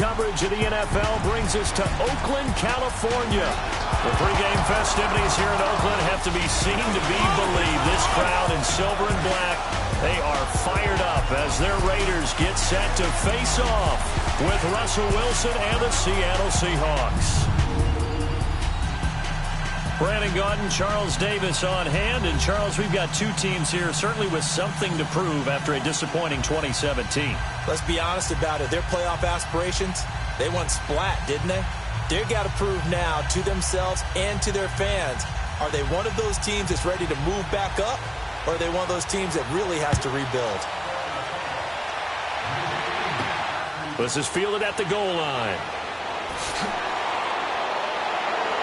coverage of the NFL brings us to Oakland, California. The pregame festivities here in Oakland have to be seen to be believed. This crowd in silver and black, they are fired up as their Raiders get set to face off with Russell Wilson and the Seattle Seahawks. Brandon Gaudin, Charles Davis on hand. And, Charles, we've got two teams here certainly with something to prove after a disappointing 2017. Let's be honest about it. Their playoff aspirations, they went splat, didn't they? They've got to prove now to themselves and to their fans. Are they one of those teams that's ready to move back up, or are they one of those teams that really has to rebuild? This is fielded at the goal line.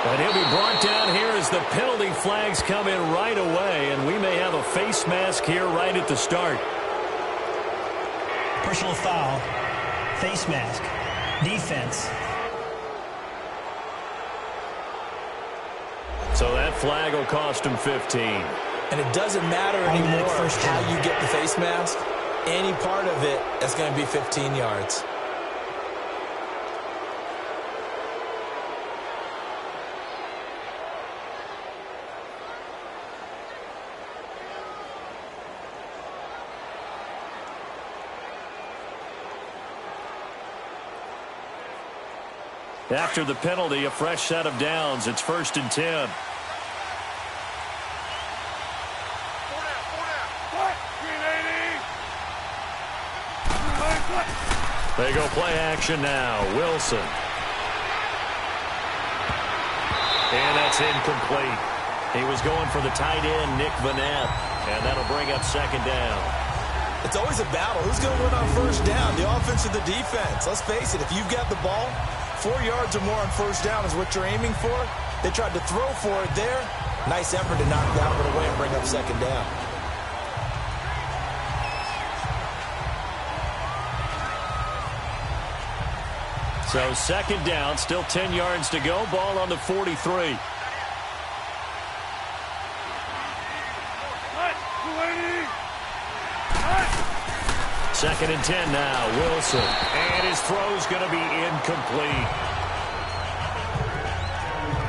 And he'll be brought down here as the penalty flags come in right away, and we may have a face mask here right at the start. Personal foul, face mask, defense. So that flag will cost him 15. And it doesn't matter anymore how you get the face mask. Any part of it is going to be 15 yards. After the penalty, a fresh set of downs. It's 1st and 10. They go play action now. Wilson. And that's incomplete. He was going for the tight end, Nick Vanette. And that'll bring up 2nd down. It's always a battle. Who's going to win on 1st down? The offense or the defense? Let's face it, if you've got the ball, 4 yards or more on 1st down is what you're aiming for. They tried to throw for it there. Nice effort to knock that one away and bring up 2nd down. So 2nd down, still 10 yards to go. Ball on the 43. Second and 10 now. Wilson. And his throw's going to be incomplete.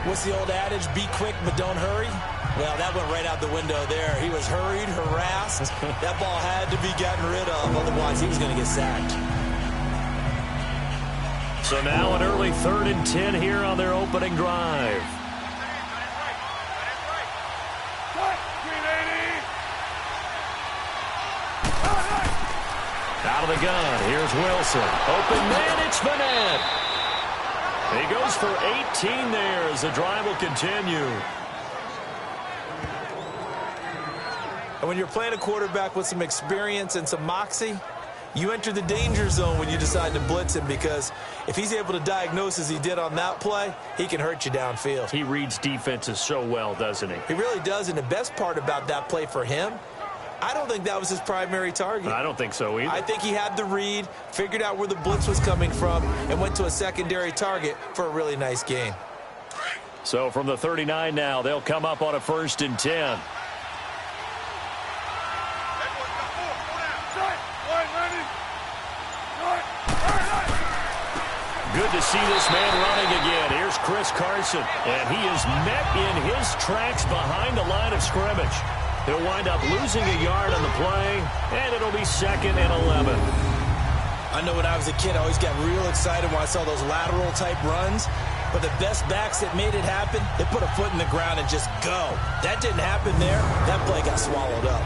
What's the old adage? Be quick, but don't hurry. Well, that went right out the window there. He was hurried, harassed. That ball had to be gotten rid of. Otherwise, he was going to get sacked. So now an early 3rd and 10 here on their opening drive. Out of the gun. Here's Wilson. Open man, it's Vanette. He goes for 18 there as the drive will continue. And when you're playing a quarterback with some experience and some moxie, you enter the danger zone when you decide to blitz him, because if he's able to diagnose as he did on that play, he can hurt you downfield. He reads defenses so well, doesn't he? He really does, and the best part about that play for him, I don't think that was his primary target. I don't think so either. I think he had the read, figured out where the blitz was coming from, and went to a secondary target for a really nice gain. So from the 39 now, they'll come up on a 1st and 10. Good to see this man running again. Here's Chris Carson, and he is met in his tracks behind the line of scrimmage. He'll wind up losing a yard on the play, and it'll be 2nd and 11. I know when I was a kid, I always got real excited when I saw those lateral-type runs. But the best backs that made it happen, they put a foot in the ground and just go. That didn't happen there. That play got swallowed up.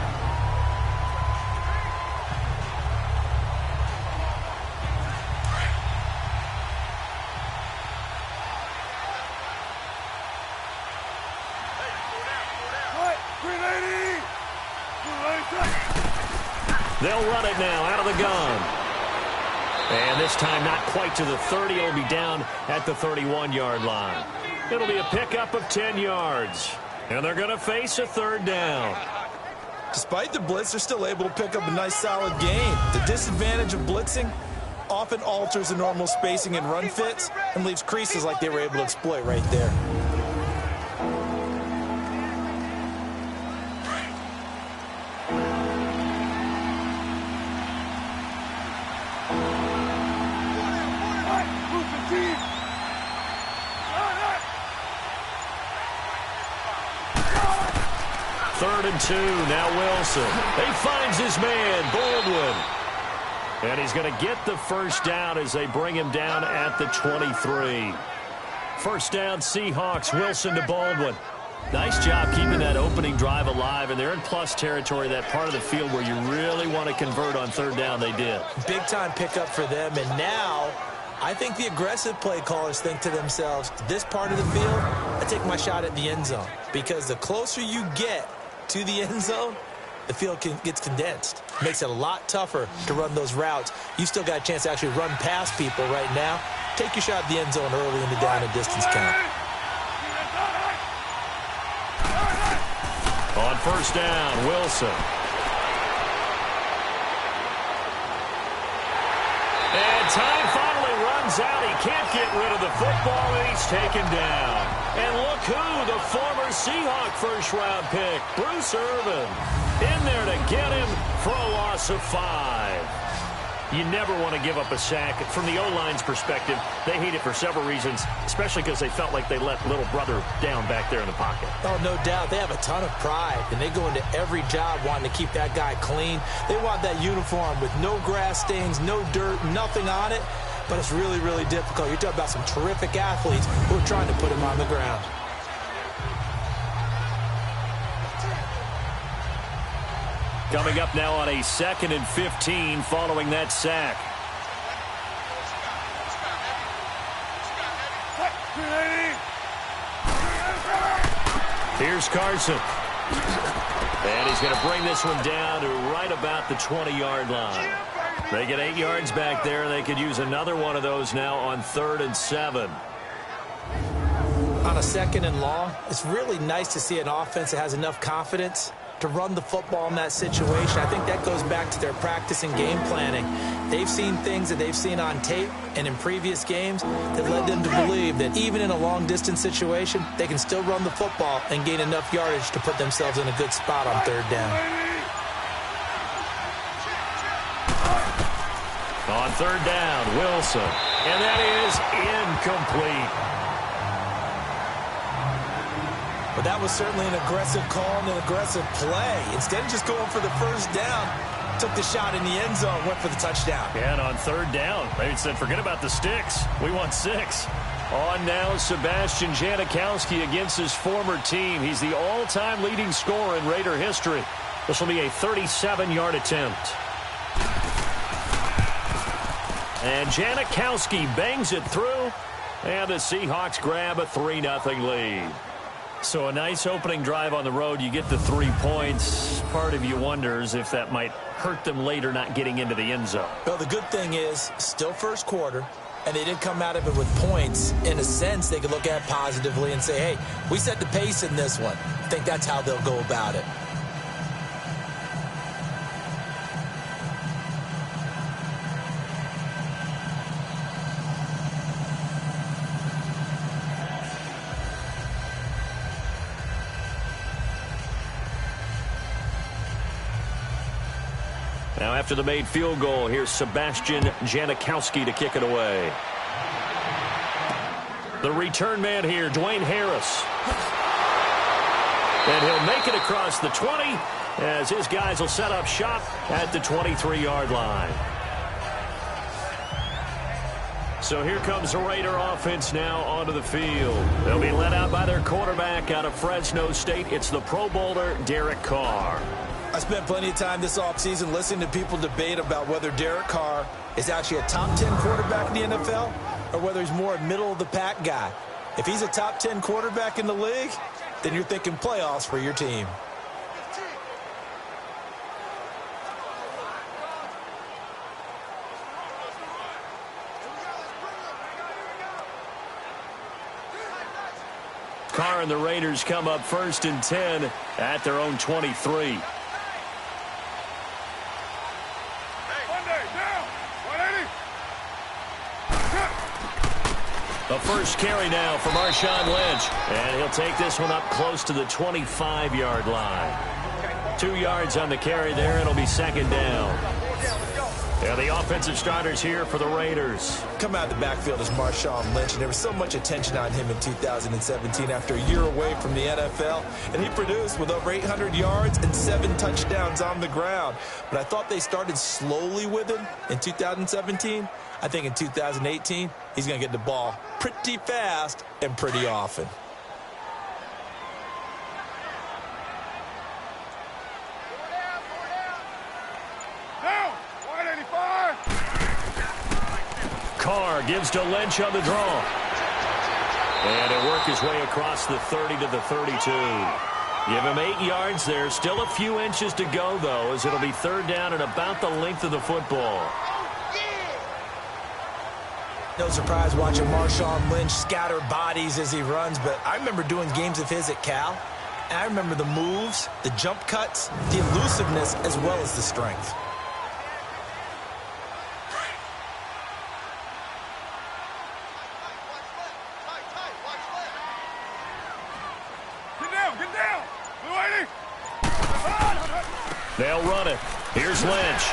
They'll run it now out of the gun. And this time not quite to the 30. It'll be down at the 31-yard line. It'll be a pickup of 10 yards. And they're going to face a 3rd down. Despite the blitz, they're still able to pick up a nice solid gain. The disadvantage of blitzing often alters the normal spacing and run fits and leaves creases like they were able to exploit right there. 3rd and 2. Now Wilson. He finds his man, Baldwin. And he's going to get the first down as they bring him down at the 23. First down, Seahawks. Wilson to Baldwin. Nice job keeping that opening drive alive, and they're in plus territory, that part of the field where you really want to convert on 3rd down. They did. Big-time pickup for them, and now I think the aggressive play callers think to themselves, this part of the field, I take my shot at the end zone, because the closer you get to the end zone, the field gets condensed. Makes it a lot tougher to run those routes. You still got a chance to actually run past people right now. Take your shot at the end zone early in the down and distance count. On 1st down, Wilson. And time finally runs out. He can't get rid of the football, and he's taken down. And look who, the former Seahawk first-round pick, Bruce Irvin, in there to get him for a loss of 5. You never want to give up a sack. From the O-line's perspective, they hate it for several reasons, especially because they felt like they let little brother down back there in the pocket. Oh, no doubt. They have a ton of pride, and they go into every job wanting to keep that guy clean. They want that uniform with no grass stains, no dirt, nothing on it, but it's really, really difficult. You're talking about some terrific athletes who are trying to put him on the ground. Coming up now on a 2nd and 15 following that sack. Here's Carson. And he's going to bring this one down to right about the 20-yard line. They get 8 yards back there. They could use another one of those now on 3rd and 7. On a 2nd and long, it's really nice to see an offense that has enough confidence to run the football in that situation. I think that goes back to their practice and game planning. They've seen things that they've seen on tape and in previous games that led them to believe that even in a long-distance situation, they can still run the football and gain enough yardage to put themselves in a good spot on 3rd down. On 3rd down, Wilson. And that is incomplete. But that was certainly an aggressive call and an aggressive play. Instead of just going for the first down, took the shot in the end zone, went for the touchdown. And on 3rd down, they said, forget about the sticks. We want 6. On now, Sebastian Janikowski against his former team. He's the all-time leading scorer in Raider history. This will be a 37-yard attempt. And Janikowski bangs it through, and the Seahawks grab a 3-0 lead. So a nice opening drive on the road. You get the 3 points. Part of you wonders if that might hurt them later not getting into the end zone. Well, the good thing is still first quarter, and they did come out of it with points. In a sense, they could look at it positively and say, hey, we set the pace in this one. I think that's how they'll go about it. Now after the made field goal, here's Sebastian Janikowski to kick it away. The return man here, Dwayne Harris. And he'll make it across the 20 as his guys will set up shop at the 23-yard line. So here comes the Raider offense now onto the field. They'll be led out by their quarterback out of Fresno State. It's the Pro Bowler, Derek Carr. I spent plenty of time this offseason listening to people debate about whether Derek Carr is actually a top 10 quarterback in the NFL or whether he's more a middle-of-the-pack guy. If he's a top 10 quarterback in the league, then you're thinking playoffs for your team. Carr and the Raiders come up 1st and 10 at their own 23. The first carry now for Marshawn Lynch. And he'll take this one up close to the 25-yard line. 2 yards on the carry there. It'll be 2nd down. Yeah, the offensive starters here for the Raiders. Come out of the backfield is Marshawn Lynch, and there was so much attention on him in 2017 after a year away from the NFL, and he produced with over 800 yards and 7 touchdowns on the ground. But I thought they started slowly with him in 2017. I think in 2018, he's going to get the ball pretty fast and pretty often. Carr gives to Lynch on the draw. And he'll work his way across the 30 to the 32. Give him 8 yards there. Still a few inches to go, though, as it'll be third down and about the length of the football. No surprise watching Marshawn Lynch scatter bodies as he runs, but I remember doing games of his at Cal. And I remember the moves, the jump cuts, the elusiveness, as well as the strength. They'll run it. Here's Lynch.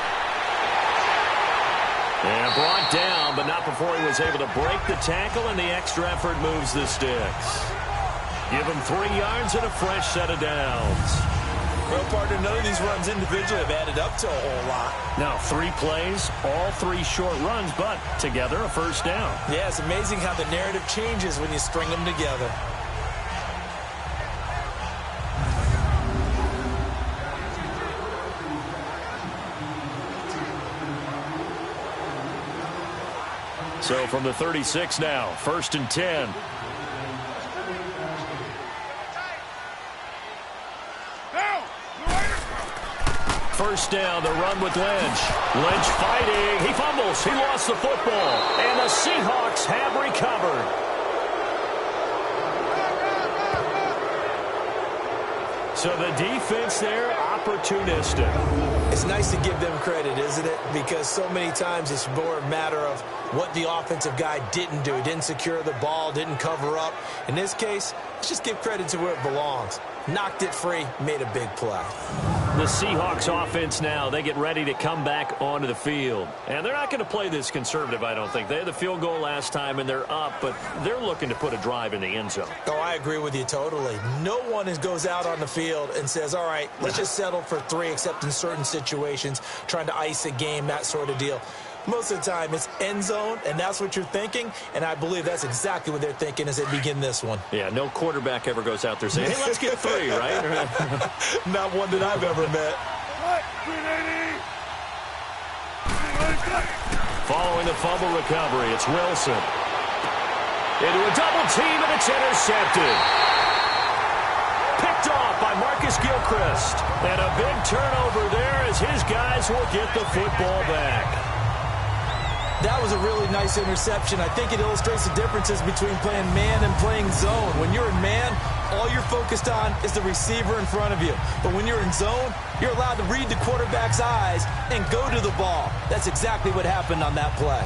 And brought down, but not before he was able to break the tackle, and the extra effort moves the sticks. Give him 3 yards and a fresh set of downs. Well, partner, none of these runs individually have added up to a whole lot. Now, 3 plays, all 3 short runs, but together a first down. Yeah, it's amazing how the narrative changes when you string them together. So from the 36 now, 1st and 10. First down, the run with Lynch. Lynch fighting. He fumbles. He lost the football. And the Seahawks have recovered. So the defense there, opportunistic. It's nice to give them credit, isn't it? Because so many times it's more a matter of what the offensive guy didn't do. He didn't secure the ball, didn't cover up. In this case, let's just give credit to where it belongs. Knocked it free, made a big play. The Seahawks offense now, they get ready to come back onto the field. And they're not going to play this conservative, I don't think. They had the field goal last time, and they're up, but they're looking to put a drive in the end zone. Oh, I agree with you totally. No one goes out on the field and says, all right, let's just settle for 3, except in certain situations, trying to ice a game, that sort of deal. Most of the time, it's end zone, and that's what you're thinking, and I believe that's exactly what they're thinking as they begin this one. Yeah, no quarterback ever goes out there saying, hey, let's get 3, right? Not one that I've ever met. Following the fumble recovery, it's Wilson. Into a double team, and it's intercepted. Picked off by Marcus Gilchrist. And a big turnover there as his guys will get the football back. That was a really nice interception. I think it illustrates the differences between playing man and playing zone. When you're in man, all you're focused on is the receiver in front of you. But when you're in zone, you're allowed to read the quarterback's eyes and go to the ball. That's exactly what happened on that play.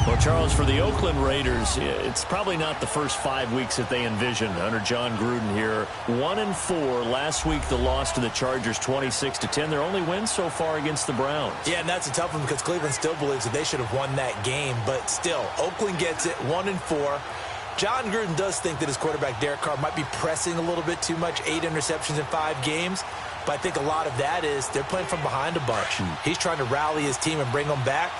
Well, Charles, for the Oakland Raiders, it's probably not the first 5 weeks that they envisioned under John Gruden here. 1-4. Last week, the loss to the Chargers, 26-10. Their only win so far against the Browns. Yeah, and that's a tough one because Cleveland still believes that they should have won that game. But still, Oakland gets it, 1-4. John Gruden does think that his quarterback, Derek Carr, might be pressing a little bit too much, 8 interceptions in 5 games. But I think a lot of that is they're playing from behind a bunch. He's trying to rally his team and bring them back.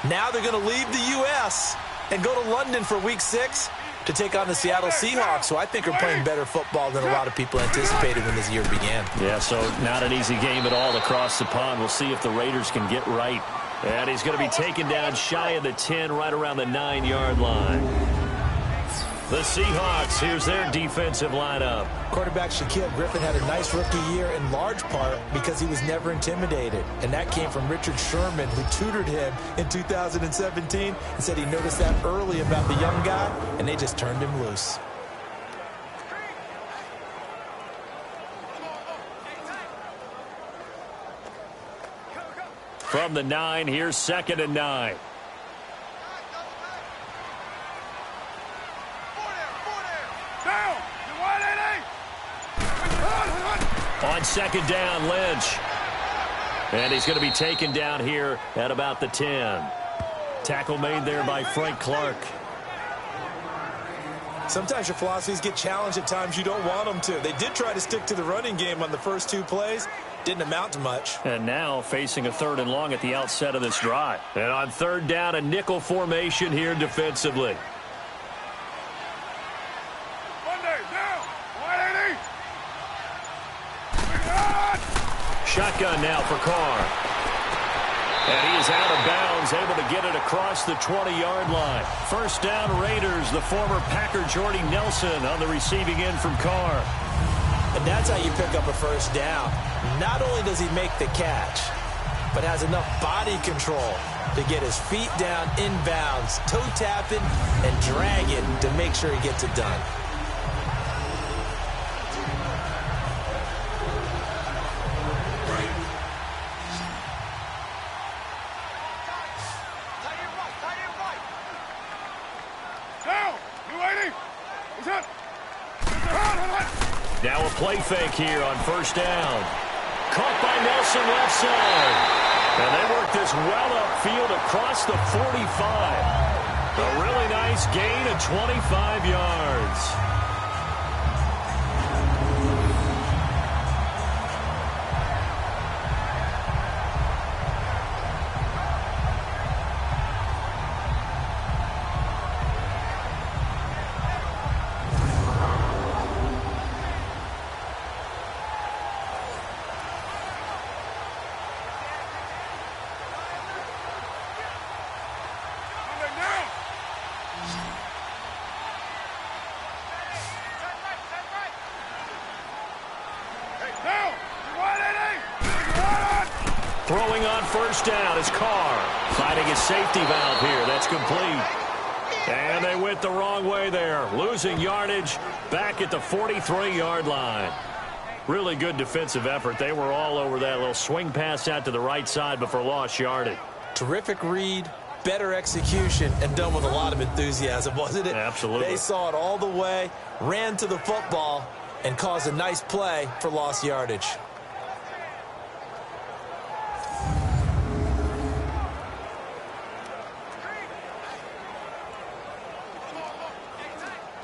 Now they're going to leave the U.S. and go to London for Week 6 to take on the Seattle Seahawks, who I think are playing better football than a lot of people anticipated when this year began. Yeah, so not an easy game at all across the pond. We'll see if the Raiders can get right. And he's going to be taken down shy of the 10, right around the 9-yard line. The Seahawks, here's their defensive lineup. Quarterback Shaquille Griffin had a nice rookie year in large part because he was never intimidated. And that came from Richard Sherman, who tutored him in 2017 and said he noticed that early about the young guy, and they just turned him loose. From the 9, here's 2nd and 9. On 2nd down, Lynch. And he's going to be taken down here at about the 10. Tackle made there by Frank Clark. Sometimes your philosophies get challenged at times you don't want them to. They did try to stick to the running game on the first 2 plays. Didn't amount to much. And now facing a 3rd and long at the outset of this drive. And on 3rd down, a nickel formation here defensively. Shotgun now for Carr. And he is out of bounds, able to get it across the 20-yard line. First down, Raiders. The former Packer Jordy Nelson on the receiving end from Carr. And that's how you pick up a first down. Not only does he make the catch, but has enough body control to get his feet down inbounds, toe tapping, and dragging to make sure he gets it done. Now a play fake here on first down. Caught by Nelson left side. And they work this well upfield across the 45. A really nice gain of 25 yards. Throwing on first down is Carr. Finding his safety valve here. That's complete. And they went the wrong way there. Losing yardage back at the 43-yard line. Really good defensive effort. They were all over that little swing pass out to the right side before lost yardage. Terrific read, better execution, and done with a lot of enthusiasm, wasn't it? Absolutely. They saw it all the way, ran to the football, and caused a nice play for lost yardage.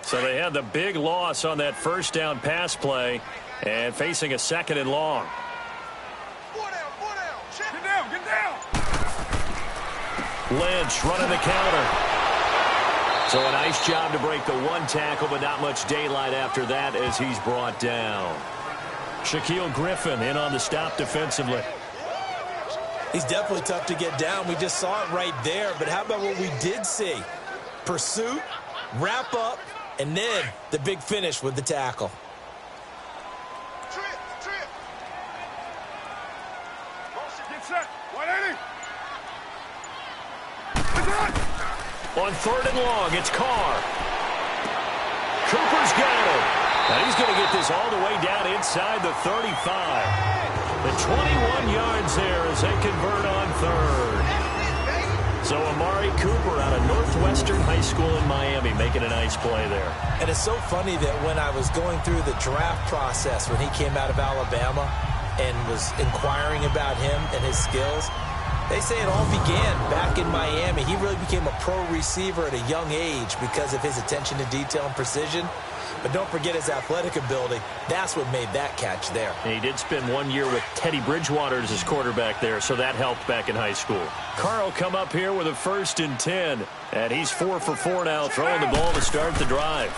So they had the big loss on that first down pass play and facing a 2nd and long. Get down. Lynch running the counter. So a nice job to break the 1 tackle, but not much daylight after that as he's brought down. Shaquille Griffin in on the stop defensively. He's definitely tough to get down. We just saw it right there, but how about what we did see? Pursuit, wrap up, and then the big finish with the tackle. Trip. Get set. 180. On 3rd and long, it's Carr. Cooper's got it. And he's going to get this all the way down inside the 35. The 21 yards there as they convert on 3rd. So Amari Cooper out of Northwestern High School in Miami making a nice play there. And it's so funny that when I was going through the draft process when he came out of Alabama and was inquiring about him and his skills, they say it all began back in Miami. He really became a pro receiver at a young age because of his attention to detail and precision. But don't forget his athletic ability. That's what made that catch there. And he did spend 1 year with Teddy Bridgewater as his quarterback there, so that helped back in high school. Carr come up here with a 1st and 10, and he's 4 for 4 now, throwing the ball to start the drive.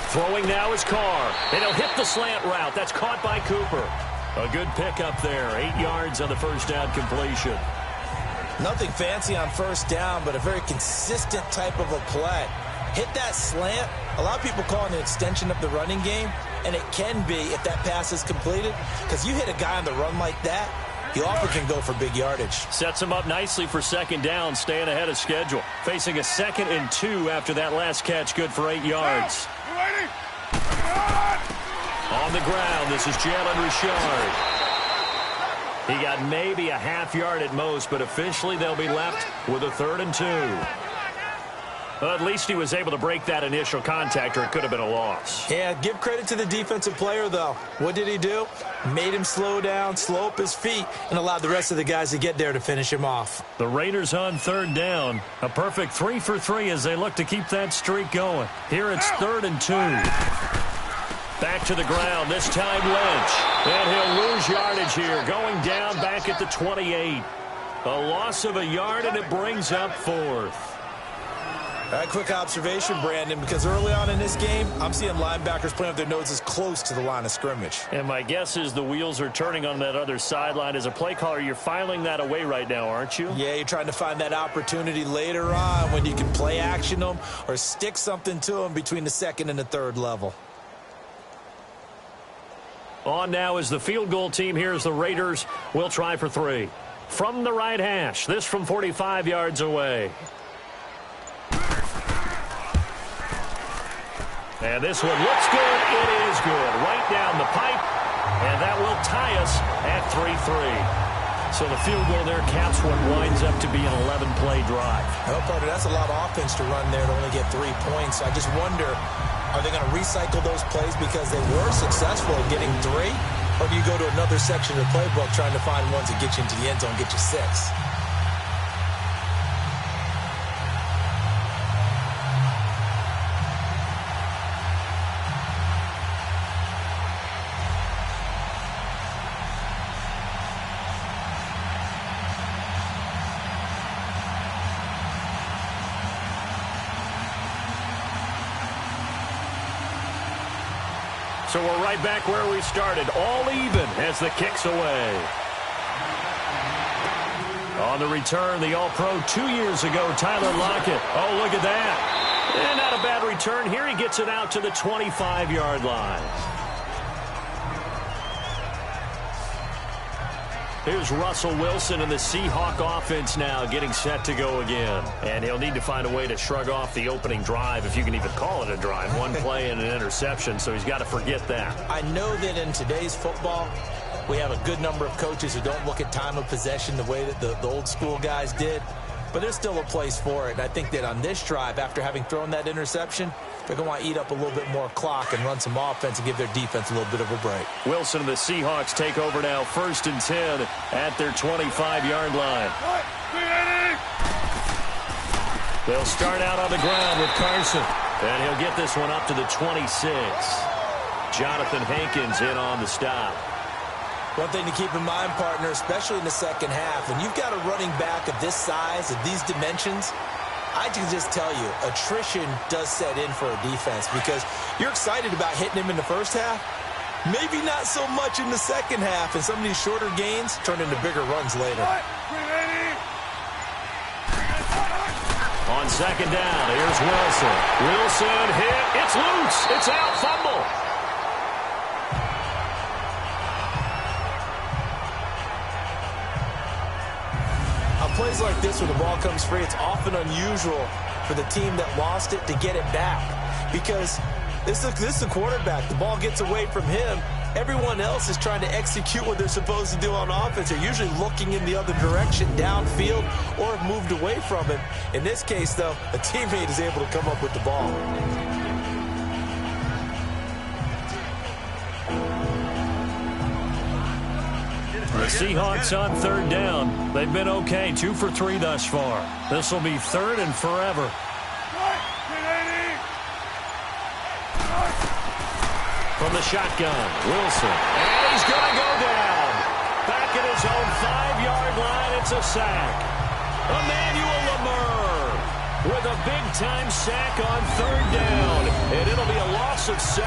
Throwing now is Carr, and he'll hit the slant route. That's caught by Cooper. A good pickup there, 8 yards on the first down completion. Nothing fancy on first down, but a very consistent type of a play. Hit that slant. A lot of people call it an extension of the running game, and it can be if that pass is completed, because you hit a guy on the run like that, he often can go for big yardage. Sets him up nicely for 2nd down, staying ahead of schedule. Facing a 2nd and 2 after that last catch, good for 8 yards. On the ground, this is Jalen Rashaad. He got maybe a half yard at most, but officially they'll be left with a 3rd and 2. Well, at least he was able to break that initial contact, or it could have been a loss. Yeah, give credit to the defensive player, though. What did he do? Made him slow down, slow up his feet, and allowed the rest of the guys to get there to finish him off. The Raiders on third down. A perfect 3 for 3 as they look to keep that streak going. Here it's 3rd and 2. Back to the ground, this time Lynch. And he'll lose yardage here, going down back at the 28. A loss of a yard, and it brings up 4th. All right, quick observation, Brandon, because early on in this game, I'm seeing linebackers playing with their noses close to the line of scrimmage. And my guess is the wheels are turning on that other sideline. As a play caller, you're filing that away right now, aren't you? Yeah, you're trying to find that opportunity later on when you can play action them or stick something to them between the 2nd and the 3rd level. On now is the field goal team. Here's the Raiders. We'll try for 3. From the right hash, this from 45 yards away. And this one looks good. It is good. Right down the pipe. And that will tie us at 3-3. So the field goal there caps what winds up to be an 11-play drive. Well, partner, that's a lot of offense to run there to only get 3 points. I just wonder, are they going to recycle those plays because they were successful in getting 3? Or do you go to another section of the playbook trying to find ones that get you into the end zone, get you 6? So we're right back where we started, all even as the kick's away. On the return, the All-Pro 2 years ago, Tyler Lockett. Oh, look at that. And not a bad return here. He gets it out to the 25-yard line. Here's Russell Wilson and the Seahawk offense now getting set to go again. And he'll need to find a way to shrug off the opening drive, if you can even call it a drive. 1 play and an interception, so he's got to forget that. I know that in today's football, we have a good number of coaches who don't look at time of possession the way that the old school guys did. But there's still a place for it. And I think that on this drive, after having thrown that interception, they're going to want to eat up a little bit more clock and run some offense and give their defense a little bit of a break. Wilson and the Seahawks take over now, 1st and 10 at their 25-yard line. They'll start out on the ground with Carson. And he'll get this one up to the 26. Jonathan Hankins in on the stop. One thing to keep in mind, partner, especially in the second half, when you've got a running back of this size, of these dimensions, I can just tell you, attrition does set in for a defense because you're excited about hitting him in the first half. Maybe not so much in the second half, and some of these shorter gains turn into bigger runs later. On 2nd down, here's Wilson. Wilson hit. It's loose. It's out. Fumble. Plays like this when the ball comes free, it's often unusual for the team that lost it to get it back because this is the quarterback. The ball gets away from him. Everyone else is trying to execute what they're supposed to do on offense. They're usually looking in the other direction, downfield, or have moved away from him. In this case, though, a teammate is able to come up with the ball. The Seahawks on 3rd down. They've been okay, 2 for 3 thus far. This will be 3rd and forever. From the shotgun, Wilson. And he's going to go down. Back at his own 5-yard line, it's a sack. Emmanuel Lamur with a big-time sack on 3rd down. And it'll be a loss of 7.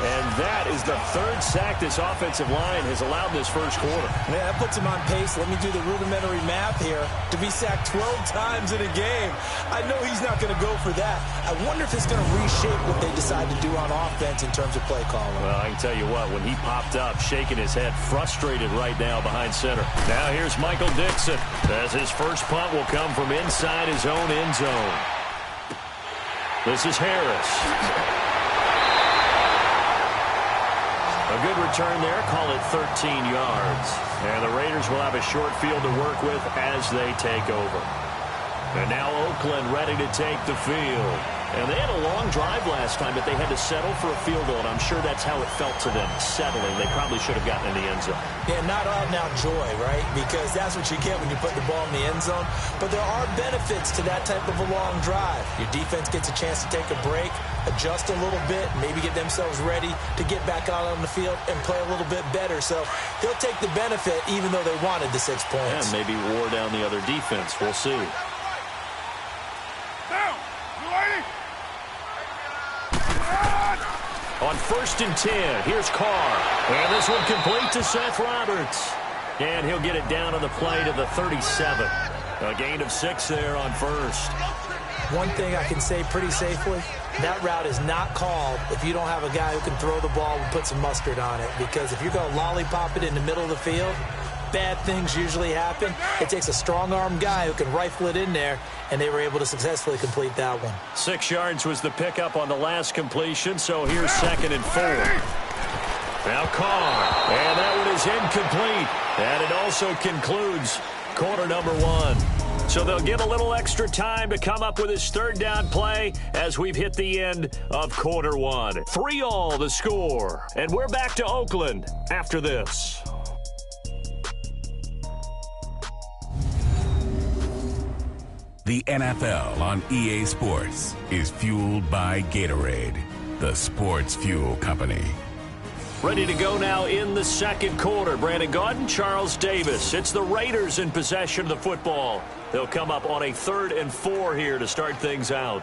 And that is the 3rd sack this offensive line has allowed in this first quarter. Yeah, that puts him on pace. Let me do the rudimentary math here. To be sacked 12 times in a game, I know he's not going to go for that. I wonder if it's going to reshape what they decide to do on offense in terms of play calling. Well, I can tell you what, when he popped up, shaking his head, frustrated right now behind center. Now here's Michael Dixon as his first punt will come from inside his own end zone. This is Harris. A good return there, call it 13 yards. And the Raiders will have a short field to work with as they take over. And now Oakland ready to take the field. And they had a long drive last time, but they had to settle for a field goal, and I'm sure that's how it felt to them, settling. They probably should have gotten in the end zone. Yeah, not all now joy, right? Because that's what you get when you put the ball in the end zone. But there are benefits to that type of a long drive. Your defense gets a chance to take a break, adjust a little bit, maybe get themselves ready to get back out on the field and play a little bit better. So they'll take the benefit even though they wanted the 6 points. And maybe wore down the other defense. We'll see. On 1st and 10, here's Carr. And this one complete to Seth Roberts. And he'll get it down on the play to the 37. A gain of 6 there on 1st. One thing I can say pretty safely, that route is not called if you don't have a guy who can throw the ball and put some mustard on it. Because if you're going to lollipop it in the middle of the field, bad things usually happen. It takes a strong-arm guy who can rifle it in there, and they were able to successfully complete that one. 6 yards was the pickup on the last completion, so here's 2nd and 4. Now Carr, and that one is incomplete. And it also concludes quarter number 1. So they'll get a little extra time to come up with his 3rd down play as we've hit the end of quarter 1. 3-all the score. And we're back to Oakland after this. The NFL on EA Sports is fueled by Gatorade, the sports fuel company. Ready to go now in the 2nd quarter. Brandon Gaudin, Charles Davis. It's the Raiders in possession of the football. They'll come up on a 3rd and 4 here to start things out.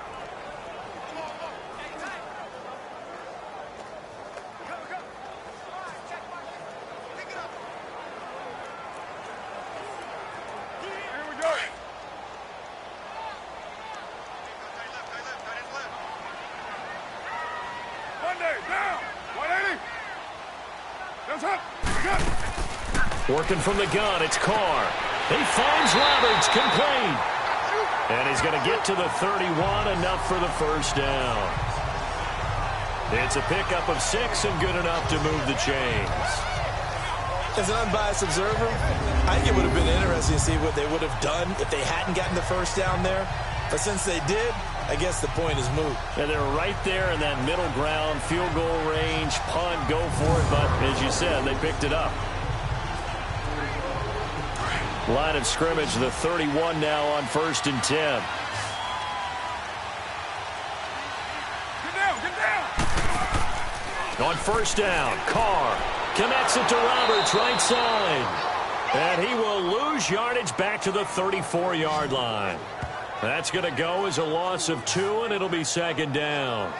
Working from the gun, it's Carr. He finds Roberts, complete. And he's going to get to the 31, enough for the 1st down. It's a pickup of 6 and good enough to move the chains. As an unbiased observer, I think it would have been interesting to see what they would have done if they hadn't gotten the 1st down there. But since they did, I guess the point is moot. And they're right there in that middle ground, field goal range, punt, go for it. But as you said, they picked it up. Line of scrimmage, the 31 now on 1st and 10. Get down! On 1st down, Carr connects it to Roberts, right side. And he will lose yardage back to the 34-yard line. That's going to go as a loss of 2, and it'll be 2nd down.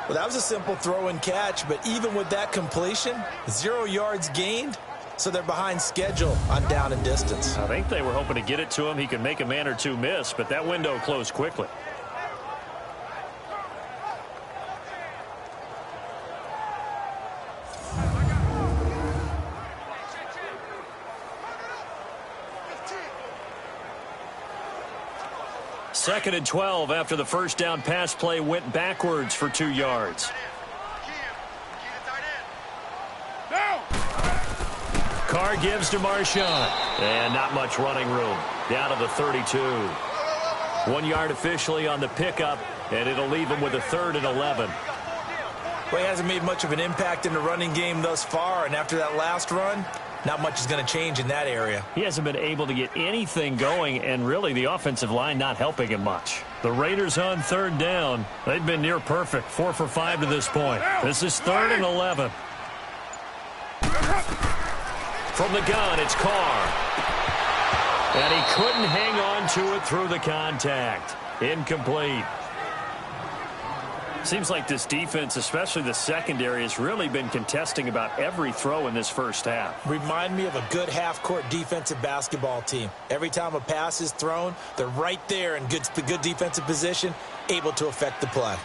Well, that was a simple throw and catch, but even with that completion, 0 yards gained. So they're behind schedule on down and distance. I think they were hoping to get it to him. He could make a man or two miss, but that window closed quickly. Second and 12 after the 1st down pass play went backwards for 2 yards. Carr gives to Marshawn. And not much running room. Down to the 32. 1 yard officially on the pickup, and it'll leave him with a 3rd and 11. Well, he hasn't made much of an impact in the running game thus far, and after that last run, not much is going to change in that area. He hasn't been able to get anything going, and really the offensive line not helping him much. The Raiders on 3rd down. They've been near perfect, 4 for 5 to this point. This is 3rd and 11. From the gun, it's Carr. And he couldn't hang on to it through the contact. Incomplete. Seems like this defense, especially the secondary, has really been contesting about every throw in this 1st half. Remind me of a good half-court defensive basketball team. Every time a pass is thrown, they're right there in good defensive position, able to affect the play.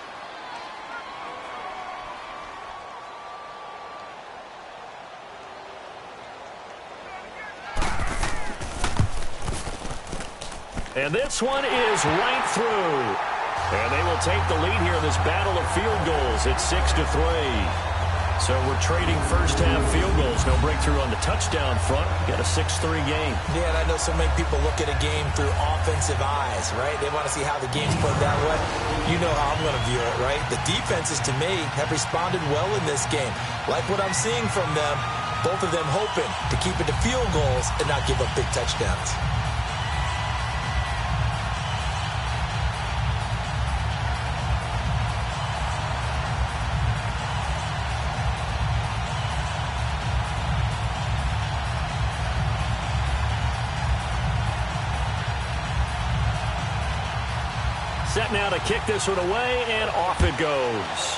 And this one is right through. And they will take the lead here in this battle of field goals at 6-3. So we're trading first-half field goals. No breakthrough on the touchdown front. Got a 6-3 game. Yeah, and I know so many people look at a game through offensive eyes, right? They want to see how the game's played that way. You know how I'm going to view it, right? The defenses, to me, have responded well in this game. Like what I'm seeing from them, both of them hoping to keep it to field goals and not give up big touchdowns. Set now to kick this one away, and off it goes.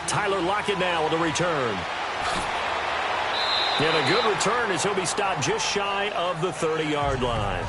Tyler Lockett now with a return. And a good return as he'll be stopped just shy of the 30-yard line.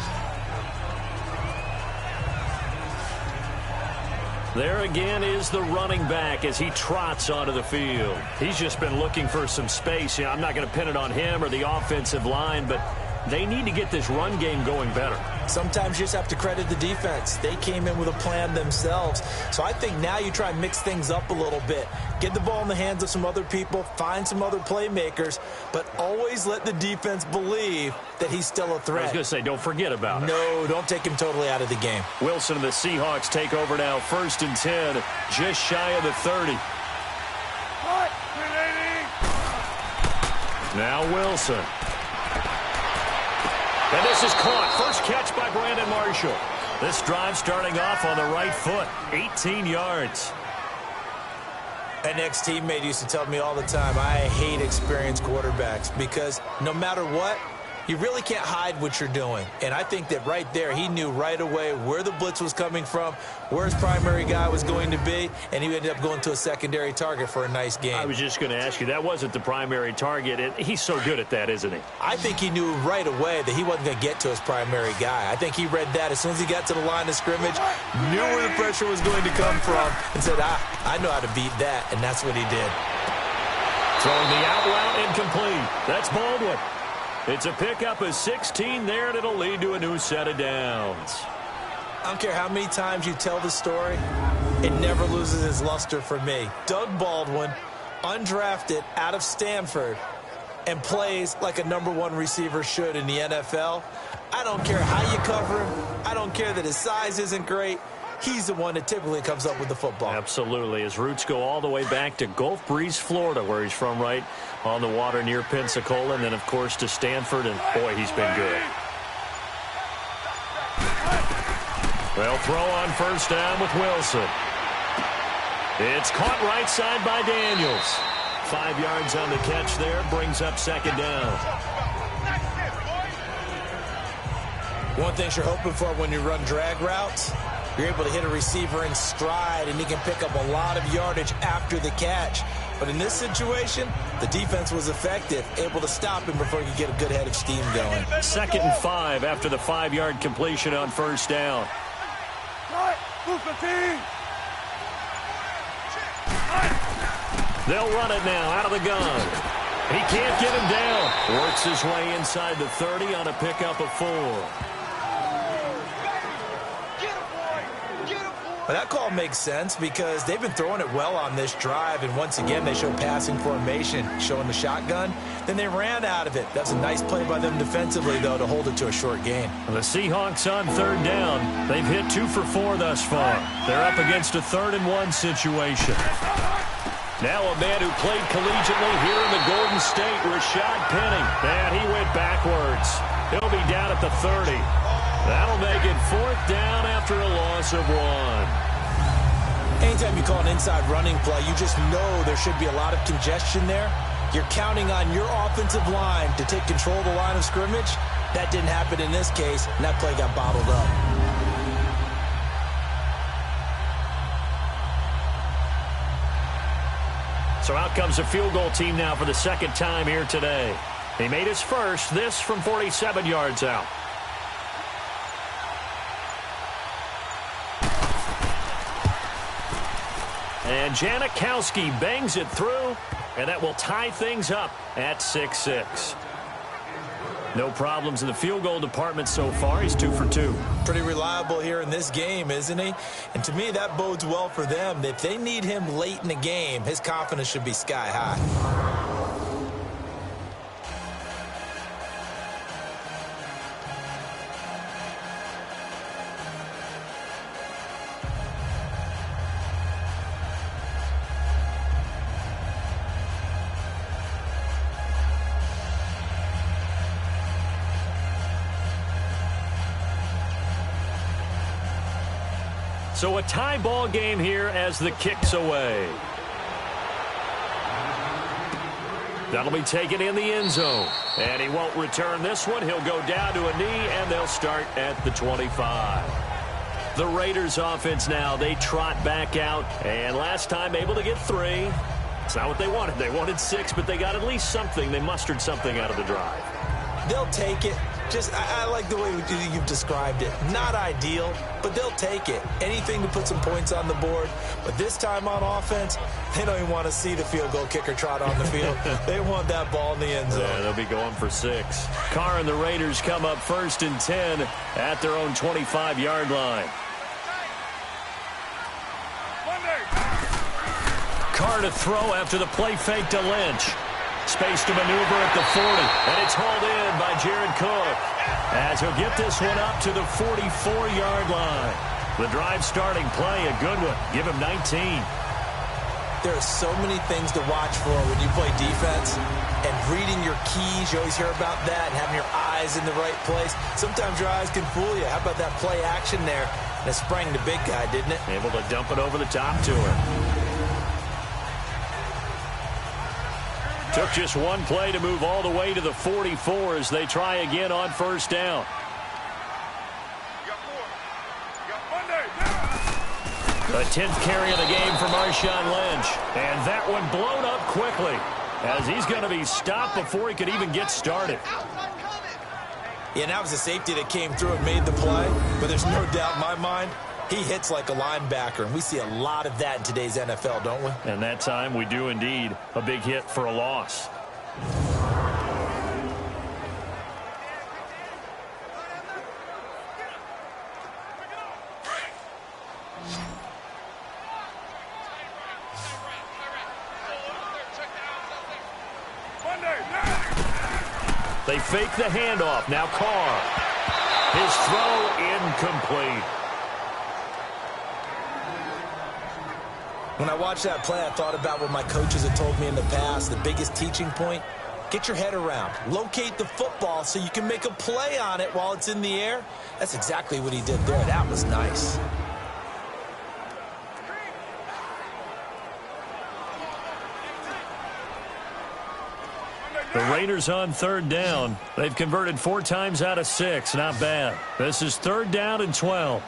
There again is the running back as he trots onto the field. He's just been looking for some space. Yeah, I'm not going to pin it on him or the offensive line, but they need to get this run game going better. Sometimes you just have to credit the defense. They came in with a plan themselves. So I think now you try and mix things up a little bit. Get the ball in the hands of some other people, find some other playmakers, but always let the defense believe that he's still a threat. I was going to say, don't forget about it. No, don't take him totally out of the game. Wilson and the Seahawks take over now, 1st and 10, just shy of the 30. Now Wilson. And this is caught. First catch by Brandon Marshall. This drive starting off on the right foot. 18 yards. An ex-teammate used to tell me all the time, I hate experienced quarterbacks because no matter what, you really can't hide what you're doing. And I think that right there, he knew right away where the blitz was coming from, where his primary guy was going to be, and he ended up going to a secondary target for a nice game. I was just going to ask you, that wasn't the primary target. He's so good at that, isn't he? I think he knew right away that he wasn't going to get to his primary guy. I think he read that as soon as he got to the line of scrimmage, knew where the pressure was going to come from, and said, I know how to beat that, and that's what he did. Throwing the out route incomplete. That's Baldwin. It's a pickup of 16 there, and it'll lead to a new set of downs. I don't care how many times you tell the story, it never loses its luster for me. Doug Baldwin, undrafted out of Stanford, and plays like a #1 receiver should in the NFL. I don't care how you cover him. I don't care that his size isn't great. He's the one that typically comes up with the football. Absolutely. His roots go all the way back to Gulf Breeze, Florida, where he's from, right on the water near Pensacola, and then, of course, to Stanford, and, boy, he's been good. They'll throw on first down with Wilson. It's caught right side by Daniels. 5 yards on the catch there, brings up 2nd down. One thing you're hoping for when you run drag routes, you're able to hit a receiver in stride, and he can pick up a lot of yardage after the catch. But in this situation, the defense was effective, able to stop him before he could get a good head of steam going. 2nd and 5 after the 5-yard completion on first down. They'll run it now out of the gun. He can't get him down. Works his way inside the 30 on a pickup of 4. Well, that call makes sense because they've been throwing it well on this drive, and once again they show passing formation, showing the shotgun. Then they ran out of it. That's a nice play by them defensively, though, to hold it to a short gain. The Seahawks on 3rd down. They've hit 2 for 4 thus far. They're up against a 3rd and 1 situation. Now a man who played collegiately here in the Golden State, Rashaad Penny. And he went backwards. He'll be down at the 30. That'll make it 4th down after a loss of 1. Anytime you call an inside running play, you just know there should be a lot of congestion there. You're counting on your offensive line to take control of the line of scrimmage. That didn't happen in this case, and that play got bottled up. So out comes a field goal team now for the 2nd time here today. He made his first, this from 47 yards out. And Janikowski bangs it through, and that will tie things up at 6-6. No problems in the field goal department so far. He's 2 for 2. Pretty reliable here in this game, isn't he? And to me, that bodes well for them. If they need him late in the game, his confidence should be sky high. So a tie ball game here as the kick's away. That'll be taken in the end zone. And he won't return this one. He'll go down to a knee, and they'll start at the 25. The Raiders offense now, they trot back out. And last time able to get 3. It's not what they wanted. They wanted 6, but they got at least something. They mustered something out of the drive. They'll take it. I like the way you've described it. Not ideal, but they'll take it. Anything to put some points on the board. But this time on offense, they don't even want to see the field goal kicker trot on the field. They want that ball in the end zone. Yeah, they'll be going for 6. Carr and the Raiders come up 1st and 10 at their own 25-yard line. Carr to throw after the play fake to Lynch. Space to maneuver at the 40, and it's hauled in by Jared Cook as he'll get this one up to the 44-yard line. The drive starting play, a good one. Give him 19. There are so many things to watch for when you play defense, and reading your keys, you always hear about that, and having your eyes in the right place. Sometimes your eyes can fool you. How about that play action there? And it sprang the big guy, didn't it? Able to dump it over the top to him. Took just one play to move all the way to the 44 as they try again on 1st down. The 10th carry of the game for Marshawn Lynch. And that one blown up quickly as he's going to be stopped before he could even get started. Yeah, and that was a safety that came through and made the play. But there's no doubt in my mind, he hits like a linebacker, and we see a lot of that in today's NFL, don't we? And that time we do indeed. A big hit for a loss. They fake the handoff. Now Carr. His throw incomplete. When I watched that play, I thought about what my coaches had told me in the past. The biggest teaching point, get your head around. Locate the football so you can make a play on it while it's in the air. That's exactly what he did there. That was nice. The Raiders on 3rd down. They've converted 4 times out of 6. Not bad. This is 3rd down and 12.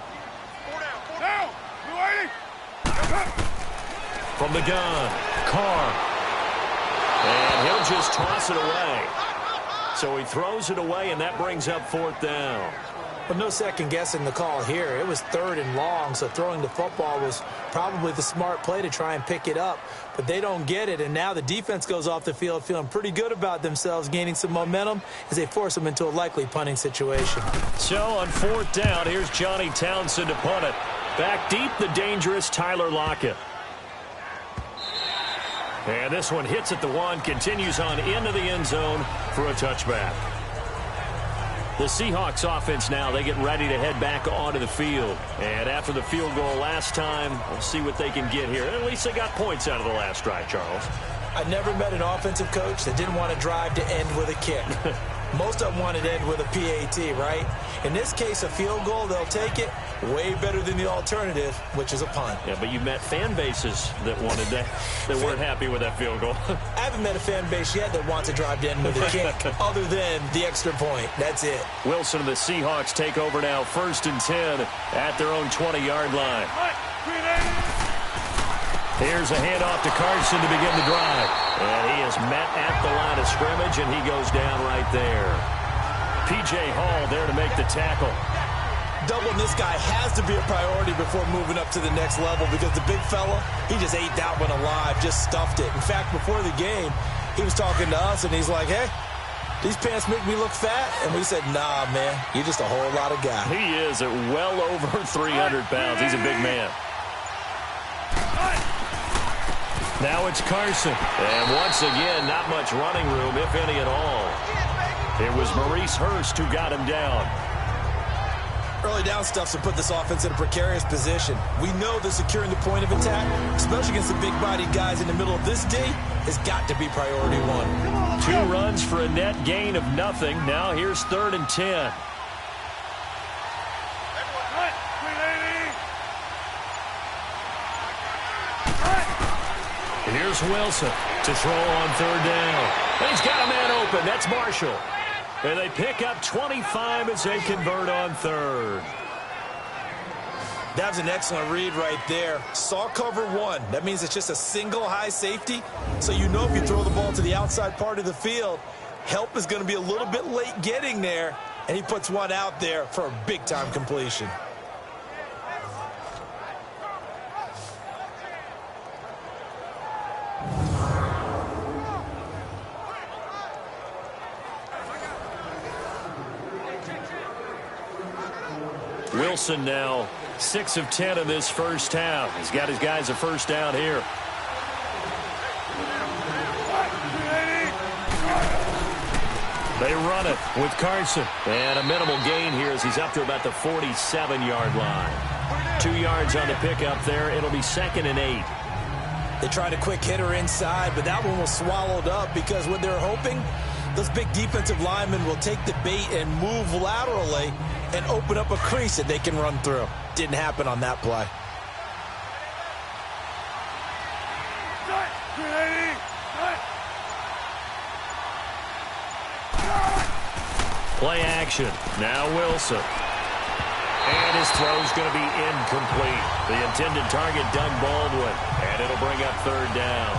From the gun, Carr. And he'll just toss it away. So he throws it away, and that brings up 4th down. But no second guessing the call here. It was 3rd and long, so throwing the football was probably the smart play to try and pick it up. But they don't get it, and now the defense goes off the field feeling pretty good about themselves, gaining some momentum as they force them into a likely punting situation. So on 4th down, here's Johnny Townsend to punt it. Back deep, the dangerous Tyler Lockett. And this one hits at the 1, continues on into the end zone for a touchback. The Seahawks offense now, they get ready to head back onto the field. And after the field goal last time, we'll see what they can get here. And at least they got points out of the last drive, Charles. I never met an offensive coach that didn't want to drive to end with a kick. Most of them wanted to end with a PAT, right? In this case, a field goal, they'll take it. Way better than the alternative, which is a punt. Yeah, but you met fan bases that wanted that, that weren't happy with that field goal. I haven't met a fan base yet that wants to drive to end with a kick, other than the extra point. That's it. Wilson and the Seahawks take over now, 1st and 10 at their own 20-yard line. Here's a handoff to Carson to begin the drive. And he is met at the line of scrimmage, and he goes down right there. P.J. Hall there to make the tackle. Doubling this guy has to be a priority before moving up to the next level, because the big fella, he just ate that one alive, just stuffed it. In fact, before the game, he was talking to us, and he's like, hey, these pants make me look fat. And we said, nah, man, you're just a whole lot of guy. He is at well over 300 pounds. He's a big man. Now it's Carson. And once again, not much running room, if any at all. It was Maurice Hurst who got him down. Early down stuff to put this offense in a precarious position. We know that securing the point of attack, especially against the big-bodied guys in the middle of this D, has got to be priority one. 2 runs for a net gain of nothing. Now here's 3rd and 10. Here's Wilson to throw on 3rd down. And he's got a man open. That's Marshall. And they pick up 25 as they convert on 3rd. That was an excellent read right there. Saw cover 1. That means it's just a single high safety. So you know if you throw the ball to the outside part of the field, help is going to be a little bit late getting there. And he puts one out there for a big-time completion. Wilson now 6 of 10 in this first half. He's got his guys a first down here. They run it with Carson. And a minimal gain here as he's up to about the 47-yard line. 2 yards on the pickup there. It'll be 2nd and 8. They tried a quick hitter inside, but that one was swallowed up because what they're hoping, those big defensive linemen will take the bait and move laterally and open up a crease that they can run through. Didn't happen on that play. Play action. Now Wilson. And his throw's going to be incomplete. The intended target, Doug Baldwin. And it'll bring up 3rd down.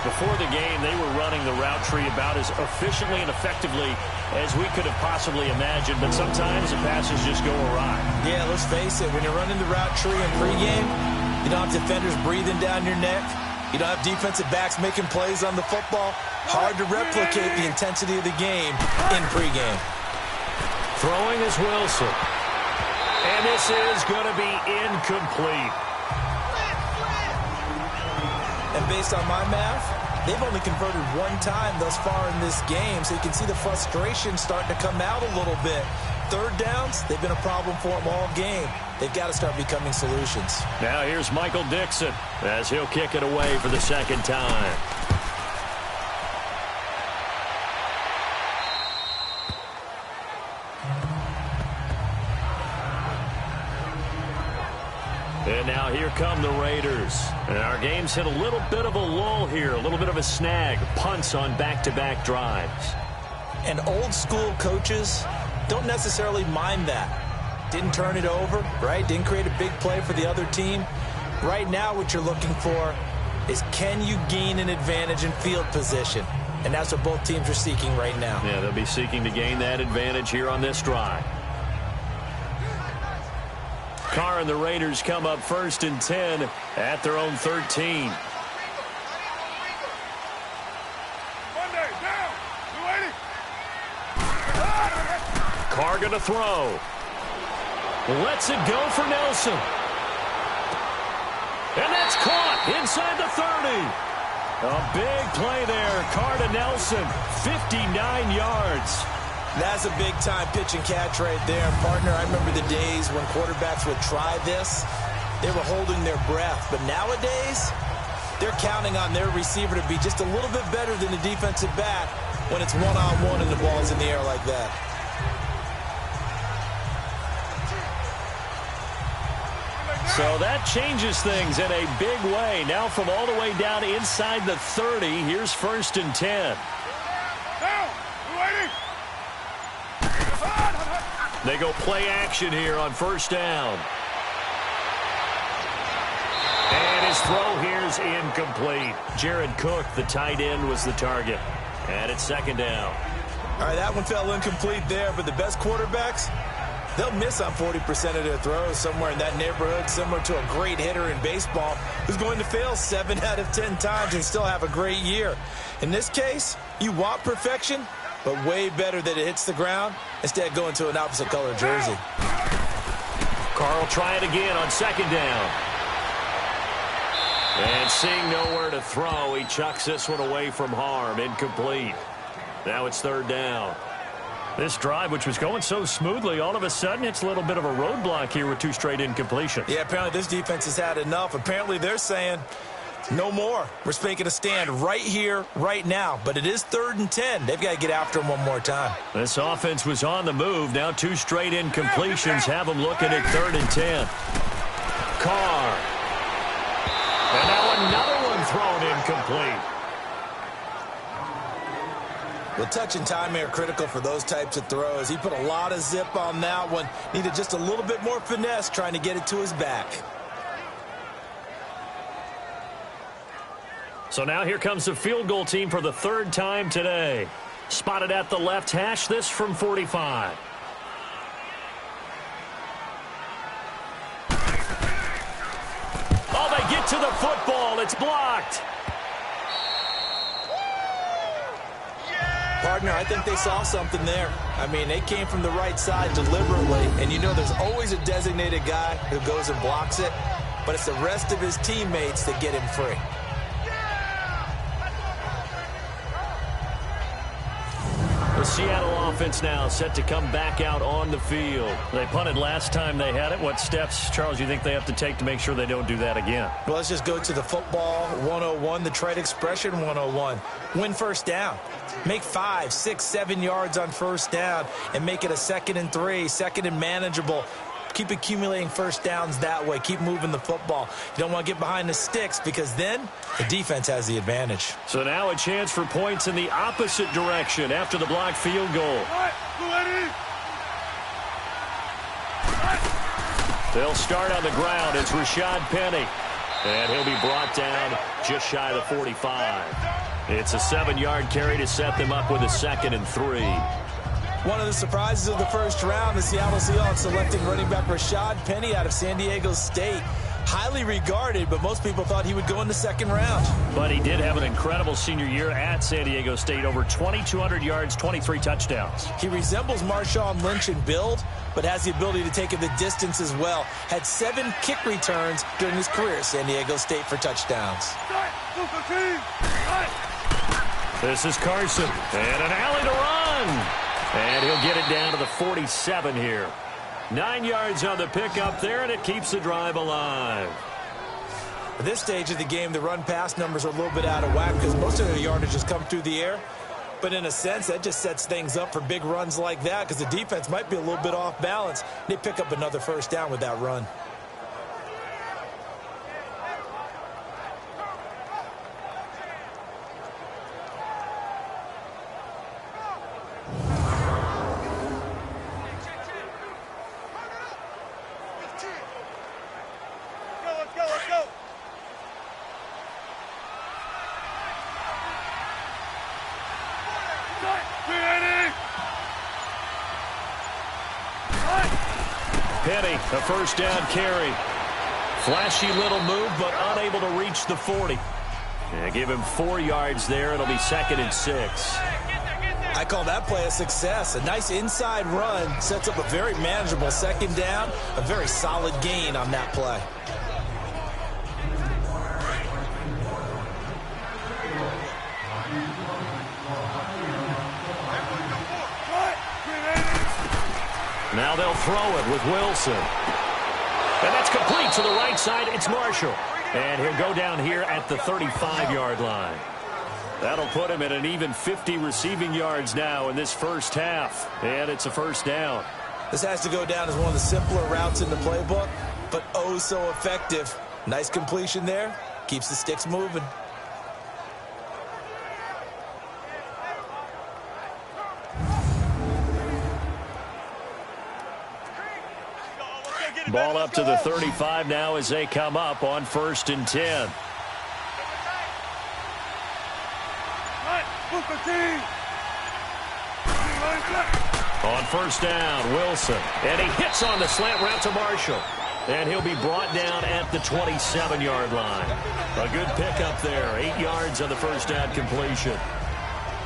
Before the game, they were running the route tree about as efficiently and effectively as we could have possibly imagined, but sometimes the passes just go awry. Yeah, let's face it. When you're running the route tree in pregame, you don't have defenders breathing down your neck. You don't have defensive backs making plays on the football. Hard to replicate the intensity of the game in pregame. Throwing is Wilson. And this is going to be incomplete. And based on my math, they've only converted 1 time thus far in this game, so you can see the frustration starting to come out a little bit. 3rd downs, they've been a problem for them all game. They've got to start becoming solutions. Now here's Michael Dixon as he'll kick it away for the 2nd time. And now here come the Raiders. And our game's hit a little bit of a lull here, a little bit of a snag. Punts on back-to-back drives. And old-school coaches don't necessarily mind that. Didn't turn it over, right? Didn't create a big play for the other team. Right now what you're looking for is can you gain an advantage in field position? And that's what both teams are seeking right now. Yeah, they'll be seeking to gain that advantage here on this drive. Carr and the Raiders come up 1st and 10 at their own 13. Carr going to throw. Lets it go for Nelson. And that's caught inside the 30. A big play there. Carr to Nelson. 59 yards. That's a big-time pitch and catch right there, partner. I remember the days when quarterbacks would try this. They were holding their breath. But nowadays, they're counting on their receiver to be just a little bit better than the defensive back when it's one-on-one and the ball's in the air like that. So that changes things in a big way. Now from all the way down inside the 30, here's 1st and 10. They go play action here on 1st down. And his throw here's incomplete. Jared Cook, the tight end, was the target. And it's 2nd down. All right, that one fell incomplete there, but the best quarterbacks, they'll miss on 40% of their throws, somewhere in that neighborhood, similar to a great hitter in baseball who's going to fail 7 out of 10 times and still have a great year. In this case, you want perfection, but way better that it hits the ground instead of going to an opposite color jersey. Carl try it again on second down. And seeing nowhere to throw, he chucks this one away from harm. Incomplete. Now it's third down. This drive, which was going so smoothly, all of a sudden it's a little bit of a roadblock here with 2 straight incompletions. Yeah, apparently this defense has had enough. Apparently they're saying no more. We're making a stand right here, right now. But it is 3rd and 10. They've got to get after him one more time. This offense was on the move. Now 2 straight incompletions have them looking at 3rd and 10. Carr. And now another one thrown incomplete. Well, touch and timing are critical for those types of throws. He put a lot of zip on that one. Needed just a little bit more finesse trying to get it to his back. So now here comes the field goal team for the 3rd time today. Spotted at the left hash, this from 45. Oh, they get to the football. It's blocked. Partner, I think they saw something there. I mean, they came from the right side deliberately, and you know there's always a designated guy who goes and blocks it, but it's the rest of his teammates that get him free. The Seattle offense now set to come back out on the field. They punted last time they had it. What steps, Charles, you think they have to take to make sure they don't do that again? Well, let's just go to the football 101, the trade expression 101. Win first down. Make 5, 6, 7 yards on first down and make it a 2nd and 3, 2nd and manageable. Keep accumulating first downs that way. Keep moving the football. You don't want to get behind the sticks because then the defense has the advantage. So now a chance for points in the opposite direction after the blocked field goal. They'll start on the ground. It's Rashaad Penny. And he'll be brought down just shy of the 45. It's a 7-yard carry to set them up with a 2nd and 3. One of the surprises of the first round, the Seattle Seahawks selecting running back Rashaad Penny out of San Diego State. Highly regarded, but most people thought he would go in the 2nd round. But he did have an incredible senior year at San Diego State. Over 2,200 yards, 23 touchdowns. He resembles Marshawn Lynch in build, but has the ability to take it the distance as well. Had 7 kick returns during his career at San Diego State for touchdowns. This is Carson. And an alley to run. And he'll get it down to the 47 here. 9 yards on the pickup there, and it keeps the drive alive. At this stage of the game, the run-pass numbers are a little bit out of whack because most of the yardage has come through the air. But in a sense, that just sets things up for big runs like that because the defense might be a little bit off balance. They pick up another first down with that run. Penny, a first down carry. Flashy little move, but unable to reach the 40. Yeah, give him 4 yards there. It'll be 2nd and 6. I call that play a success. A nice inside run sets up a very manageable 2nd down. A very solid gain on that play. Now they'll throw it with Wilson. And that's complete to the right side. It's Marshall. And he'll go down here at the 35-yard line. That'll put him at an even 50 receiving yards now in this first half. And it's a first down. This has to go down as one of the simpler routes in the playbook, but oh so effective. Nice completion there. Keeps the sticks moving. Ball up to the 35 now as they come up on 1st and 10. On first down, Wilson. And he hits on the slant route to Marshall. And he'll be brought down at the 27-yard line. A good pickup there. 8 yards on the first down completion.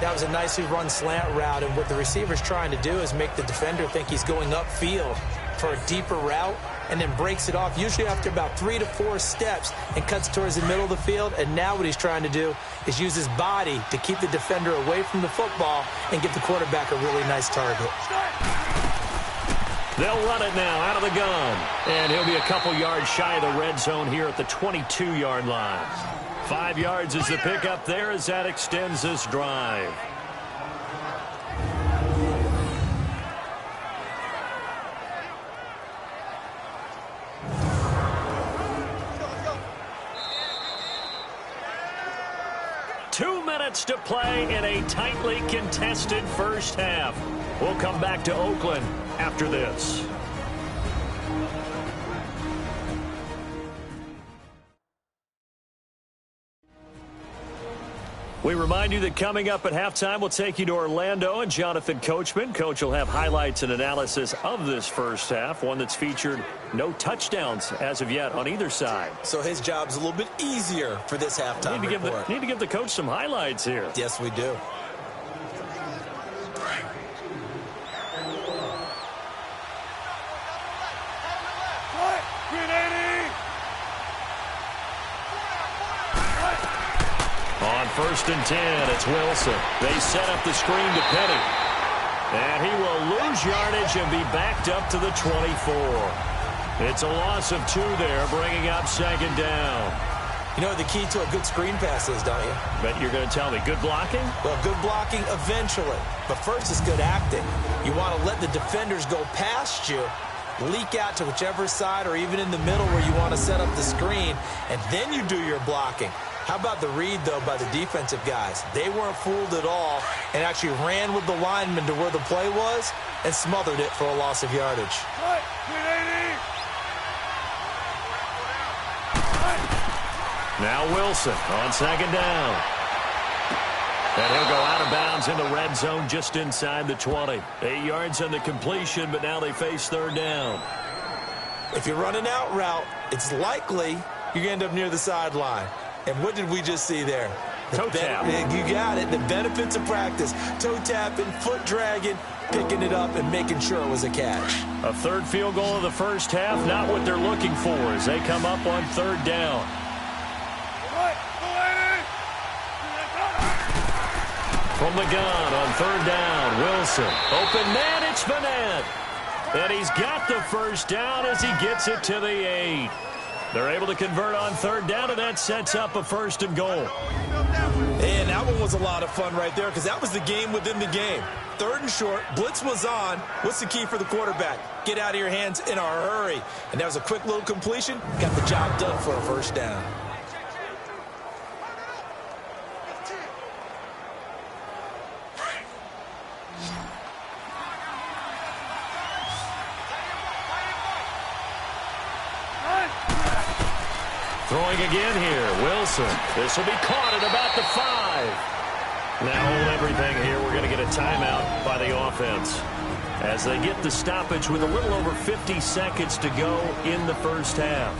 That was a nicely run slant route, and what the receiver's trying to do is make the defender think he's going upfield for a deeper route, and then breaks it off, usually after about 3 to 4 steps, and cuts towards the middle of the field. And now what he's trying to do is use his body to keep the defender away from the football and give the quarterback a really nice target. They'll run it now out of the gun. And he'll be a couple yards shy of the red zone here at the 22-yard line. 5 yards is the pickup there as that extends this drive. To play in a tightly contested first half. We'll come back to Oakland after this. We remind you that coming up at halftime, we'll take you to Orlando and Jonathan Coachman. Coach will have highlights and analysis of this first half, one that's featured no touchdowns as of yet on either side. So his job's a little bit easier for this halftime report. Need to give the coach some highlights here. Yes, we do. On 1st and 10, it's Wilson. They set up the screen to Penny. And he will lose yardage and be backed up to the 24. It's a loss of 2 there, bringing up 2nd down. You know what the key to a good screen pass is, don't you? Bet you're going to tell me. Good blocking? Well, good blocking eventually. But first is good acting. You want to let the defenders go past you, leak out to whichever side or even in the middle where you want to set up the screen, and then you do your blocking. How about the read, though, by the defensive guys? They weren't fooled at all and actually ran with the lineman to where the play was and smothered it for a loss of yardage. Now Wilson on 2nd down. And he'll go out of bounds in the red zone just inside the 20. 8 yards on the completion, but now they face 3rd down. If you run an out route, it's likely you're going to end up near the sideline. And what did we just see there? Toe tap. You got it. The benefits of practice. Toe tapping, foot dragging, picking it up, and making sure it was a catch. A 3rd field goal of the first half, not what they're looking for as they come up on 3rd down. From the gun on 3rd down, Wilson. Open man, it's Vanette. And he's got the first down as he gets it to the 8. They're able to convert on 3rd down, and that sets up a 1st and goal. And that one was a lot of fun right there because that was the game within the game. 3rd and short, blitz was on. What's the key for the quarterback? Get out of your hands in a hurry. And that was a quick little completion. Got the job done for a 1st down. Throwing again here, Wilson. This will be caught at about the 5. Now hold everything here. We're going to get a timeout by the offense as they get the stoppage with a little over 50 seconds to go in the first half.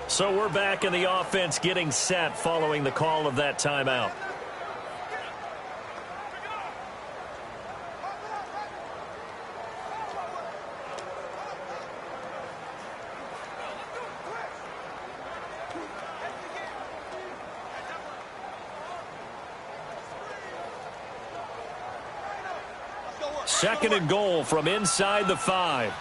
So we're back in the offense getting set following the call of that timeout. Second and goal from inside the 5.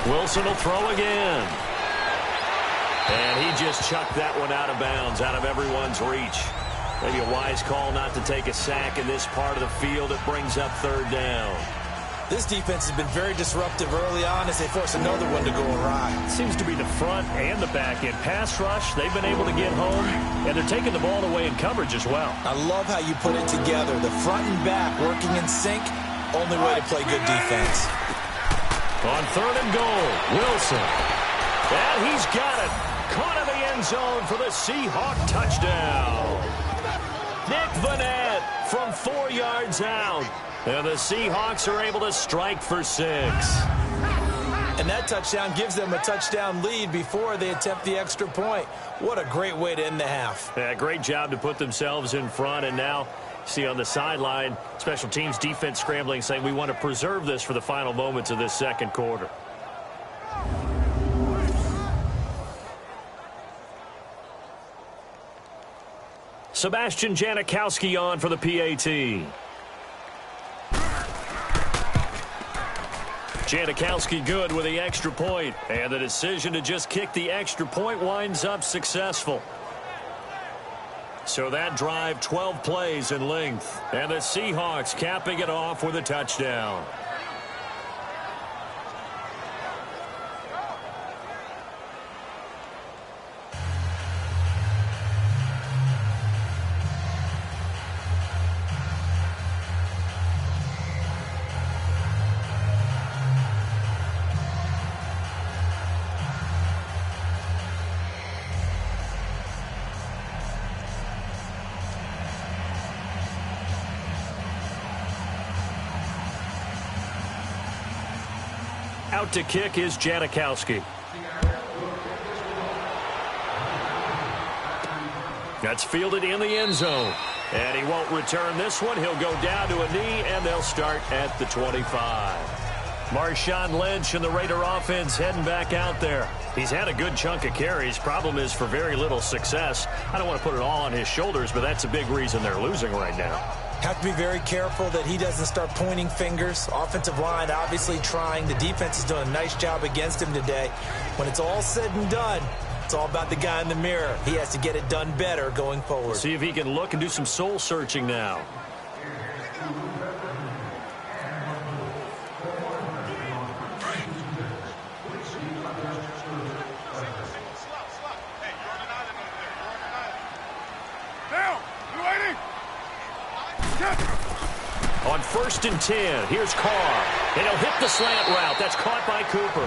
Wilson will throw again. And he just chucked that one out of bounds, out of everyone's reach. Maybe a wise call not to take a sack in this part of the field. It brings up 3rd down. This defense has been very disruptive early on as they force another one to go awry. Seems to be the front and the back end. Pass rush, they've been able to get home, and they're taking the ball away in coverage as well. I love how you put it together. The front and back working in sync, only way to play good defense. On 3rd and goal, Wilson. And he's got it. Caught in the end zone for the Seahawk touchdown. Nick Vanette from 4 yards out. And the Seahawks are able to strike for 6. And that touchdown gives them a touchdown lead before they attempt the extra point. What a great way to end the half. Yeah, great job to put themselves in front. And now, see on the sideline, special teams defense scrambling, saying we want to preserve this for the final moments of this second quarter. Sebastian Janikowski on for the PAT. Janikowski good with the extra point, and the decision to just kick the extra point winds up successful. So that drive, 12 plays in length, and the Seahawks capping it off with a touchdown. Out to kick is Janikowski. That's fielded in the end zone. And he won't return this one. He'll go down to a knee, and they'll start at the 25. Marshawn Lynch and the Raider offense heading back out there. He's had a good chunk of carries. Problem is for very little success. I don't want to put it all on his shoulders, but that's a big reason they're losing right now. Have to be very careful that he doesn't start pointing fingers. Offensive line obviously trying. The defense is doing a nice job against him today. When it's all said and done, it's all about the guy in the mirror. He has to get it done better going forward. See if he can look and do some soul searching now. On 1st and 10, here's Carr. And he'll hit the slant route. That's caught by Cooper.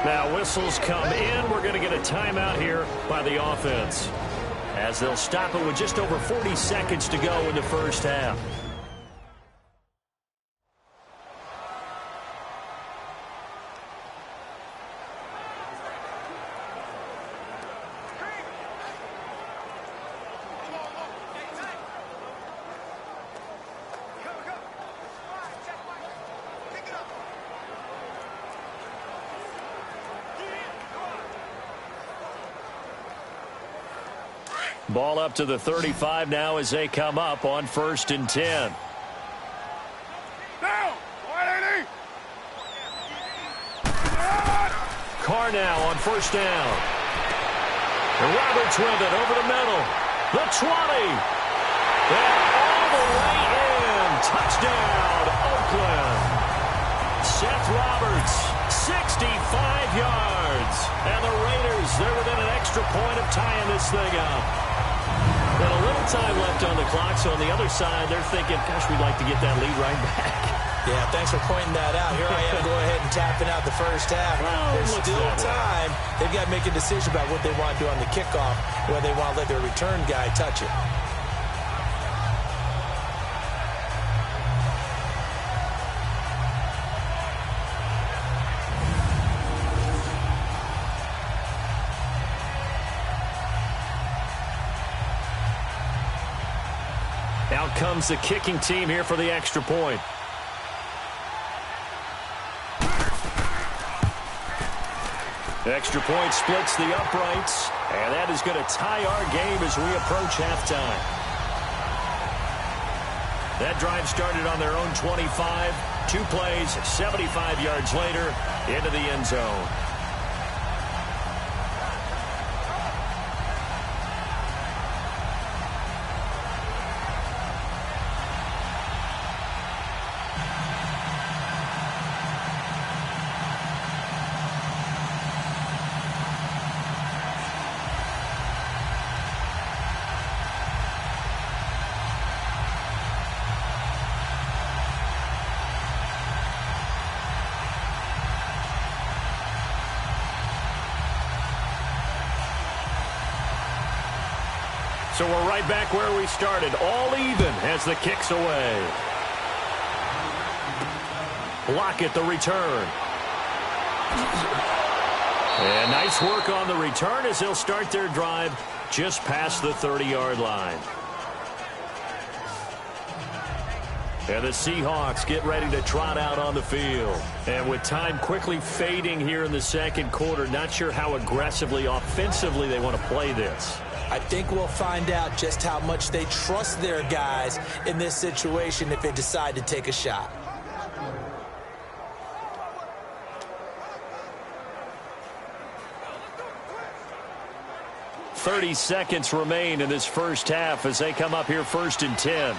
Now whistles come in. We're going to get a timeout here by the offense, as they'll stop it with just over 40 seconds to go in the first half. Ball up to the 35 now as they come up on 1st and 10. Carr now on 1st down. And Roberts with it over the middle. The 20. And all the way in. Touchdown, Oakland. Seth Roberts, 65 yards. And the Raiders, they're within an extra point of tying this thing up. And a little time left on the clock, so on the other side, they're thinking, gosh, we'd like to get that lead right back. Yeah, thanks for pointing that out. Here I am going ahead and tapping out the first half. Well, there's still time. They've got to make a decision about what they want to do on the kickoff, whether they want to let their return guy touch it. Out comes the kicking team here for the extra point. Extra point splits the uprights, and that is going to tie our game as we approach halftime. That drive started on their own 25. 2 plays, 75 yards later, into the end zone. So we're right back where we started, all even as the kick's away. block it, the return. And nice work on the return as they'll start their drive just past the 30-yard line. And the Seahawks get ready to trot out on the field. And with time quickly fading here in the second quarter, not sure how aggressively, offensively they want to play this. I think we'll find out just how much they trust their guys in this situation if they decide to take a shot. .30 seconds remain in this first half as they come up here 1st and 10.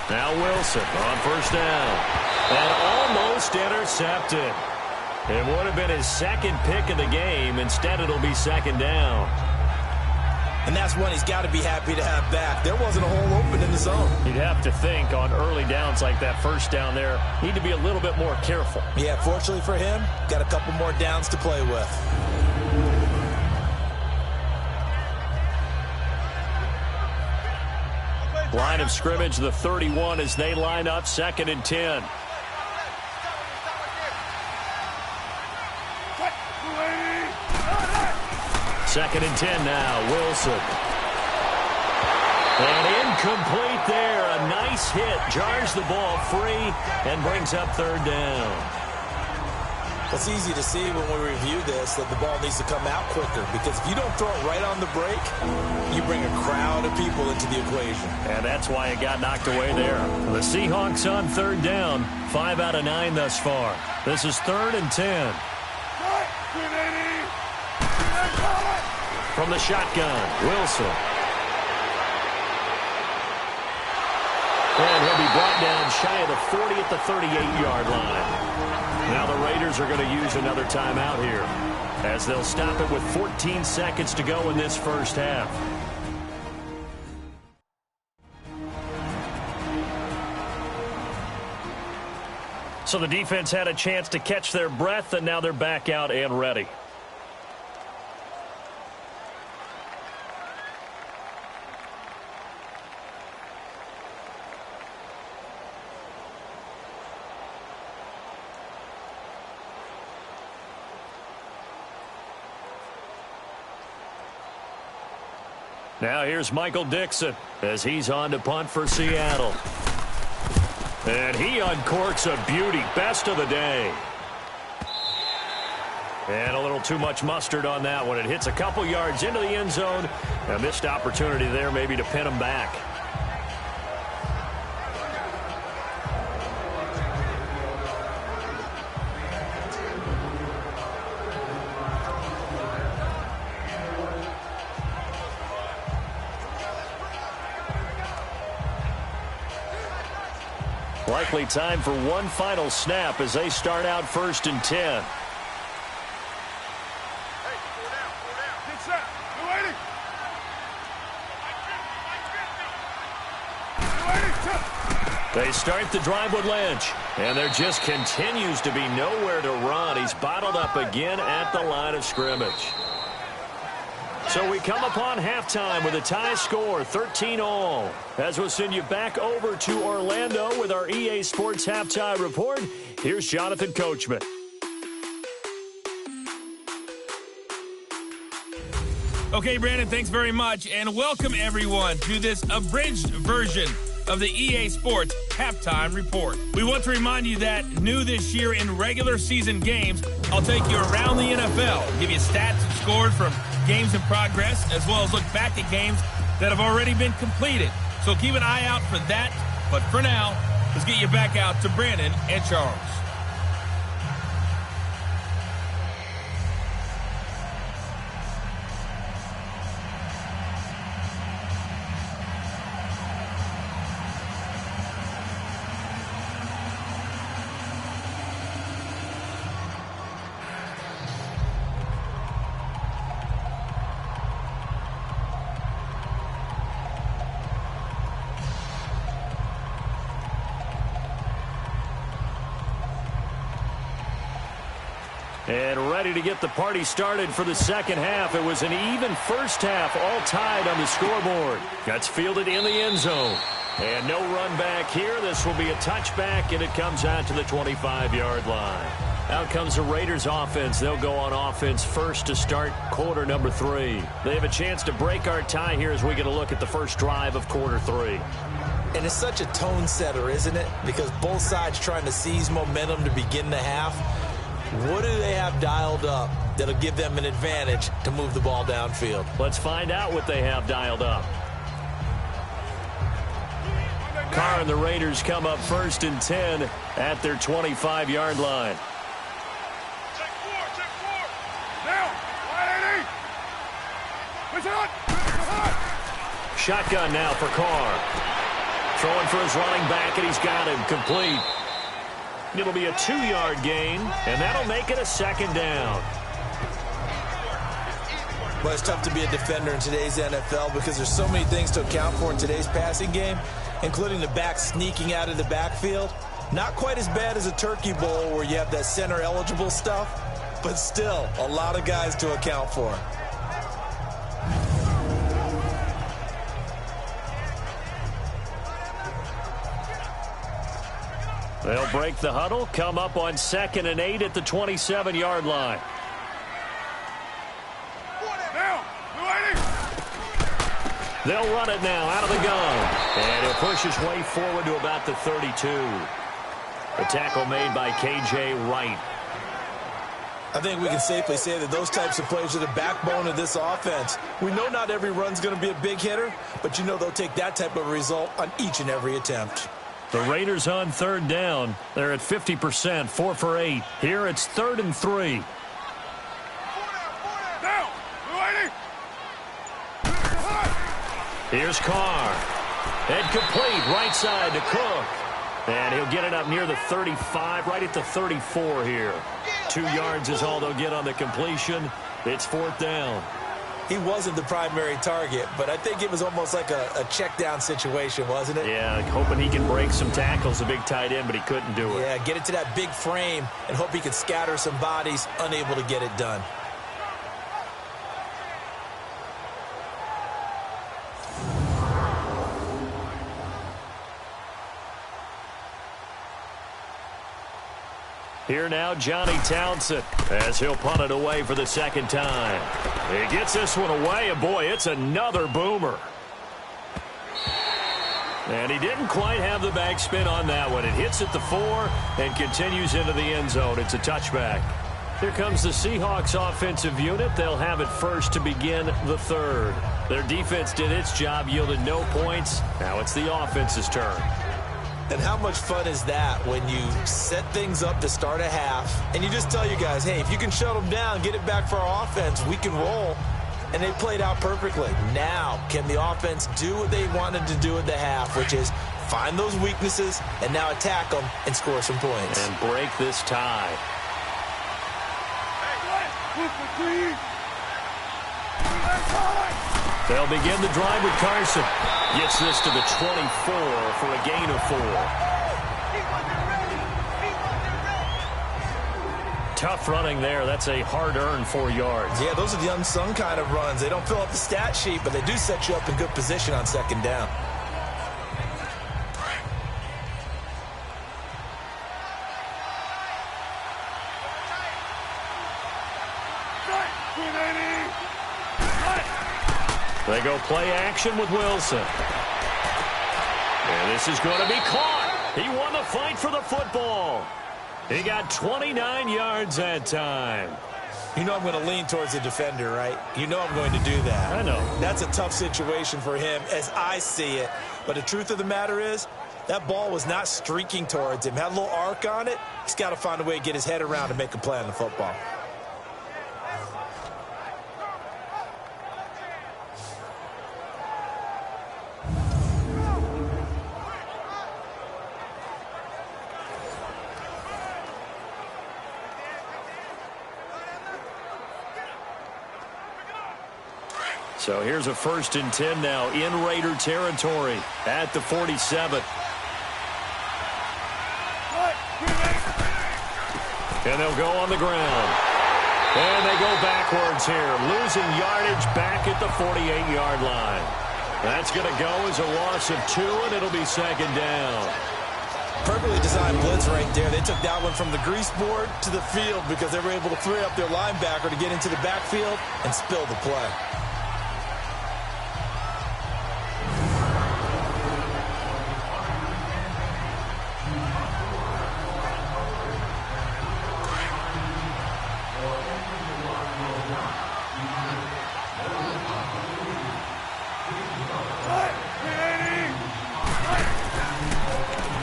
Now Wilson on first down. And almost intercepted. It would have been his second pick of the game. Instead, it'll be second down. And that's one he's got to be happy to have back. There wasn't a hole open in the zone. You'd have to think on early downs like that first down there, need to be a little bit more careful. Yeah, fortunately for him, got a couple more downs to play with. Line of scrimmage, the 31 as they line up 2nd and 10. Second and 10 now, Wilson. And incomplete there. A nice hit. Jars the ball free and brings up 3rd down. It's easy to see when we review this that the ball needs to come out quicker, because if you don't throw it right on the break, you bring a crowd of people into the equation. And that's why it got knocked away there. The Seahawks on 3rd down, 5 out of 9 thus far. This is 3rd and 10. From the shotgun, Wilson. And he'll be brought down shy of the 40 at the 38-yard line. Now the Raiders are going to use another timeout here, as they'll stop it with 14 seconds to go in this first half. So the defense had a chance to catch their breath, and now they're back out and ready. Now here's Michael Dixon as he's on to punt for Seattle. And he uncorks a beauty. Best of the day. And a little too much mustard on that one. It hits a couple yards into the end zone. A missed opportunity there maybe to pin him back. Likely time for one final snap as they start out 1st and 10. They start the drive with Lynch, and there just continues to be nowhere to run. He's bottled up again at the line of scrimmage. So we come upon halftime with a tie score, 13-all. As we'll send you back over to Orlando with our EA Sports Halftime Report, here's Jonathan Coachman. Okay, Brandon, thanks very much, and welcome everyone to this abridged version of the EA Sports Halftime Report. We want to remind you that new this year in regular season games, I'll take you around the NFL, give you stats and scores from games in progress, as well as look back at games that have already been completed. So keep an eye out for that. But for now, let's get you back out to Brandon and Charles. And ready to get the party started for the second half. It was an even first half, all tied on the scoreboard. That's fielded in the end zone. And no run back here. This will be a touchback, and it comes out to the 25-yard line. Out comes the Raiders offense. They'll go on offense first to start quarter number 3. They have a chance to break our tie here as we get a look at the first drive of quarter 3. And it's such a tone setter, isn't it? Because both sides trying to seize momentum to begin the half. What do they have dialed up that'll give them an advantage to move the ball downfield? Let's find out what they have dialed up. Carr and the Raiders come up 1st and 10 at their 25-yard line. Shotgun now for Carr. Throwing for his running back, and he's got him complete. It'll be a 2-yard gain, and that'll make it a second down. Well, it's tough to be a defender in today's NFL because there's so many things to account for in today's passing game, including the back sneaking out of the backfield. Not quite as bad as a Turkey Bowl where you have that center-eligible stuff, but still a lot of guys to account for. They'll break the huddle, come up on 2nd and 8 at the 27-yard line. They'll run it now out of the gun. And he'll push his way forward to about the 32. The tackle made by K.J. Wright. I think we can safely say that those types of plays are the backbone of this offense. We know not every run's going to be a big hitter, but you know they'll take that type of result on each and every attempt. The Raiders on 3rd down. They're at 50%, 4 for 8. Here it's 3rd and 3. Here's Carr. And complete right side to Cook. And he'll get it up near the 35, right at the 34 here. 2 yards is all they'll get on the completion. It's 4th down. He wasn't the primary target, but I think it was almost like a check down situation, wasn't it? Yeah, hoping he can break some tackles, a big tight end, but he couldn't do it. Yeah, get it to that big frame and hope he could scatter some bodies, unable to get it done. Here now, Johnny Townsend, as he'll punt it away for the second time. He gets this one away, and boy, it's another boomer. And he didn't quite have the backspin on that one. It hits at the 4 and continues into the end zone. It's a touchback. Here comes the Seahawks offensive unit. They'll have it first to begin the 3rd. Their defense did its job, yielded no points. Now it's the offense's turn. And how much fun is that when you set things up to start a half and you just tell your guys, hey, if you can shut them down, get it back for our offense, we can roll. And they played out perfectly. Now, can the offense do what they wanted to do at the half, which is find those weaknesses and now attack them and score some points. And break this tie. They'll begin the drive with Carson. Gets this to the 24 for a gain of 4. Tough running there. That's a hard-earned 4 yards. Yeah, those are the unsung kind of runs. They don't fill up the stat sheet, but they do set you up in good position on 2nd down. They go play action with Wilson. And this is going to be caught. He won the fight for the football. He got 29 yards that time. You know I'm going to lean towards the defender, right? You know I'm going to do that. I know. That's a tough situation for him as I see it. But the truth of the matter is, that ball was not streaking towards him. Had a little arc on it. He's got to find a way to get his head around and make a play on the football. So here's a 1st and 10 now in Raider territory at the 47. And they'll go on the ground. And they go backwards here, losing yardage back at the 48-yard line. That's going to go as a loss of 2, and it'll be second down. Perfectly designed blitz right there. They took that one from the grease board to the field because they were able to free up their linebacker to get into the backfield and spill the play.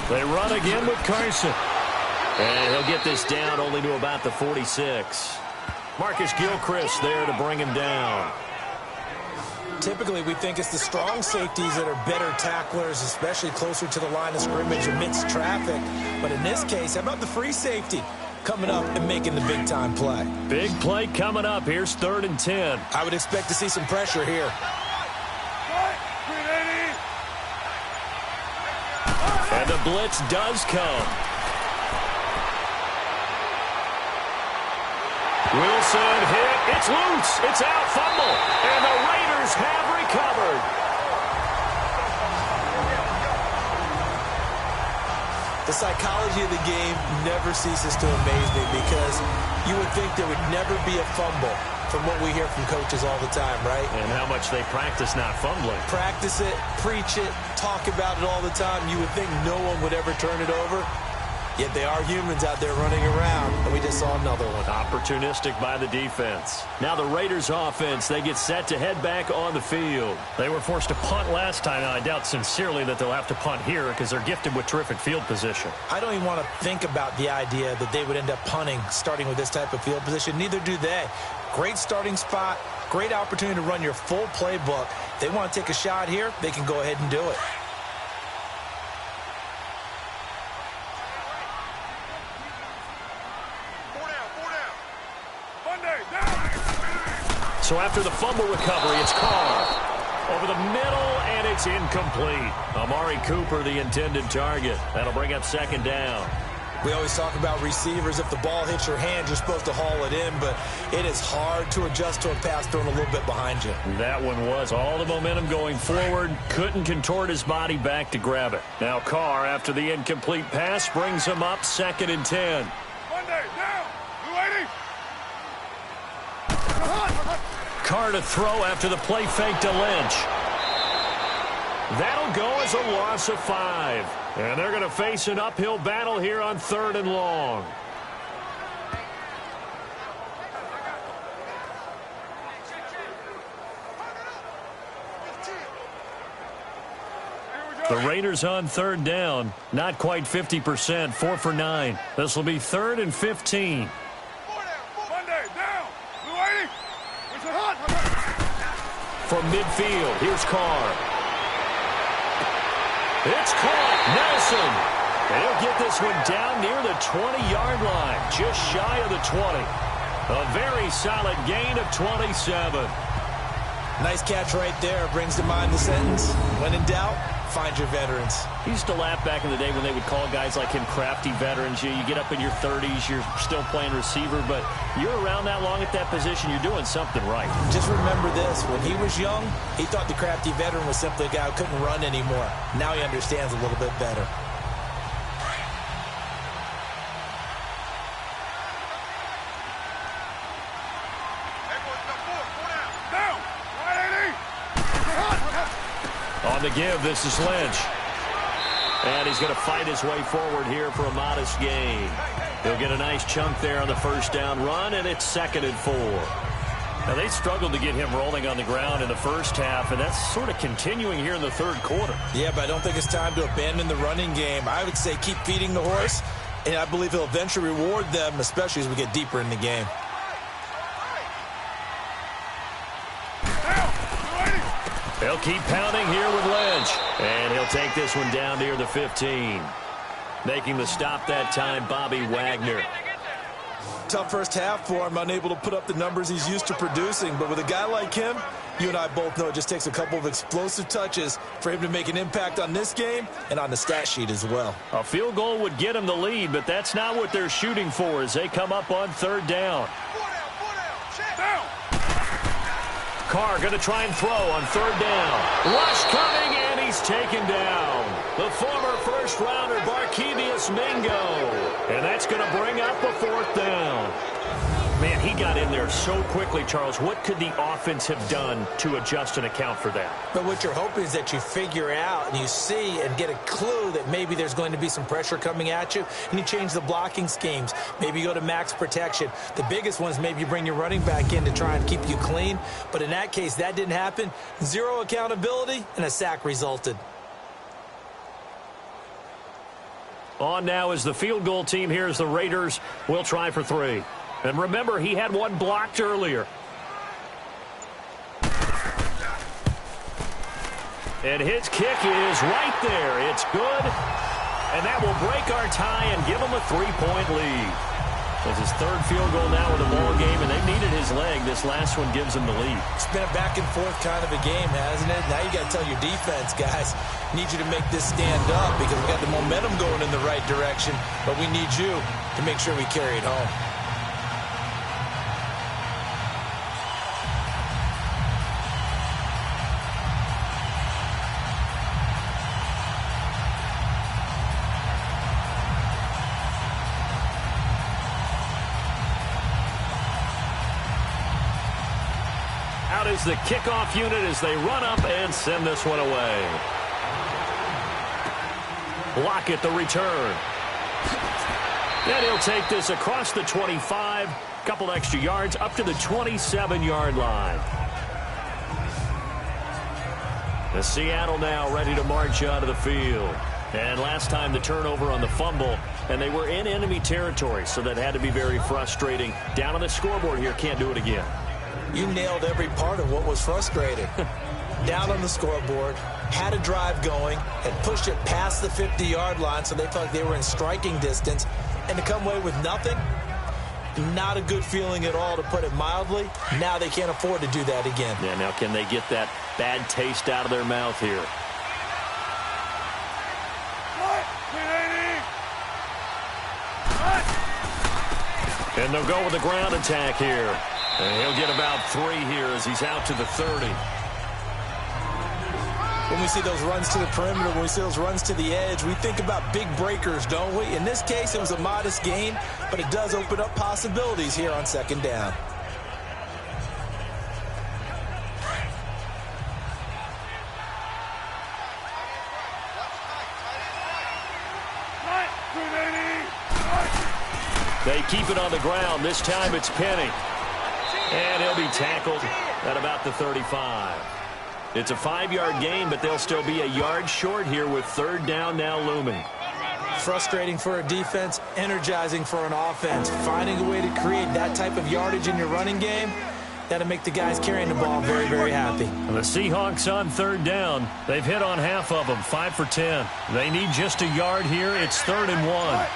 They run again with Carson. And he'll get this down only to about the 46. Marcus Gilchrist there to bring him down. Typically, we think it's the strong safeties that are better tacklers, especially closer to the line of scrimmage amidst traffic. But in this case, how about the free safety coming up and making the big-time play? Big play coming up. Here's 3rd and 10. I would expect to see some pressure here. And the blitz does come. Wilson hit. It's loose. It's out. Fumble. And the Raiders have recovered. The psychology of the game never ceases to amaze me because you would think there would never be a fumble from what we hear from coaches all the time, right? And how much they practice not fumbling. Practice it, preach it, talk about it all the time. You would think no one would ever turn it over. Yet they are humans out there running around, and we just saw another one. Opportunistic by the defense. Now the Raiders offense, they get set to head back on the field. They were forced to punt last time, and I doubt sincerely that they'll have to punt here because they're gifted with terrific field position. I don't even want to think about the idea that they would end up punting starting with this type of field position. Neither do they. Great starting spot, great opportunity to run your full playbook. If they want to take a shot here, they can go ahead and do it. So after the fumble recovery, it's Carr. Over the middle, and it's incomplete. Amari Cooper, the intended target. That'll bring up second down. We always talk about receivers. If the ball hits your hand, you're supposed to haul it in, but it is hard to adjust to a pass thrown a little bit behind you. That one was all the momentum going forward. Couldn't contort his body back to grab it. Now Carr, after the incomplete pass, brings him up 2nd and 10. Monday, down. Blue 80. Carr to throw after the play fake to Lynch. That'll go as a loss of 5. And they're going to face an uphill battle here on 3rd and long. The Raiders on 3rd down. Not quite 50%. 4 for 9. This will be 3rd and 15. Monday, down. Blue 80. From midfield, here's Carr. It's caught. Nelson. And he'll get this one down near the 20-yard line, just shy of the 20. A very solid gain of 27. Nice catch right there. Brings to mind the sentence, when in doubt, find your veterans. He used to laugh back in the day when they would call guys like him crafty veterans. You get up in your 30s, you're still playing receiver, but you're around that long at that position, you're doing something right. Just remember this. When he was young, he thought the crafty veteran was simply a guy who couldn't run anymore. Now he understands a little bit better. On the give, this is Lynch. And he's going to fight his way forward here for a modest gain. He'll get a nice chunk there on the first down run, and it's 2nd and 4. Now, they struggled to get him rolling on the ground in the first half, and that's sort of continuing here in the 3rd quarter. Yeah, but I don't think it's time to abandon the running game. I would say keep feeding the horse, and I believe he'll eventually reward them, especially as we get deeper in the game. They'll keep pounding here with Lynch. And he'll take this one down near the 15. Making the stop that time, Bobby Wagner. Tough first half for him, unable to put up the numbers he's used to producing. But with a guy like him, you and I both know it just takes a couple of explosive touches for him to make an impact on this game and on the stat sheet as well. A field goal would get him the lead, but that's not what they're shooting for as they come up on 3rd down. Down. Carr going to try and throw on third down. Rush coming, and he's taken down. The former first-rounder, Barkevious Mingo. And that's going to bring up a fourth down. Man, he got in there so quickly, Charles. What could the offense have done to adjust and account for that? But what you're hoping is that you figure out and you see and get a clue that maybe there's going to be some pressure coming at you, and you change the blocking schemes. Maybe you go to max protection. The biggest one is maybe you bring your running back in to try and keep you clean. But in that case, that didn't happen. Zero accountability, and a sack resulted. On now is the field goal team. Here's the Raiders. We'll try for 3. And remember, he had one blocked earlier. And his kick is right there. It's good. And that will break our tie and give him a 3-point lead. That's his third field goal now in the ball game, and they needed his leg. This last one gives him the lead. It's been a back-and-forth kind of a game, hasn't it? Now you got to tell your defense, guys, need you to make this stand up because we got the momentum going in the right direction, but we need you to make sure we carry it home. Is the kickoff unit as they run up and send this one away. Block at the return. And he'll take this across the 25, couple extra yards up to the 27-yard line. The Seattle now ready to march out of the field. And last time the turnover on the fumble, and they were in enemy territory, so that had to be very frustrating. Down on the scoreboard here, can't do it again. You nailed every part of what was frustrating. Down on the scoreboard, had a drive going, and pushed it past the 50-yard line so they felt like they were in striking distance. And to come away with nothing, not a good feeling at all, to put it mildly. Now they can't afford to do that again. Yeah, now can they get that bad taste out of their mouth here? And they'll go with the ground attack here. And he'll get about 3 here as he's out to the 30. When we see those runs to the perimeter, when we see those runs to the edge, we think about big breakers, don't we? In this case, it was a modest gain, but it does open up possibilities here on second down. They keep it on the ground. This time it's Penny. And he'll be tackled at about the 35. It's a 5-yard gain, but they'll still be a yard short here with third down now looming. Frustrating for a defense, energizing for an offense. Finding a way to create that type of yardage in your running game, that'll make the guys carrying the ball very, very happy. And the Seahawks on third down. They've hit on half of them, 5 for 10. They need just a yard here. It's 3rd and 1.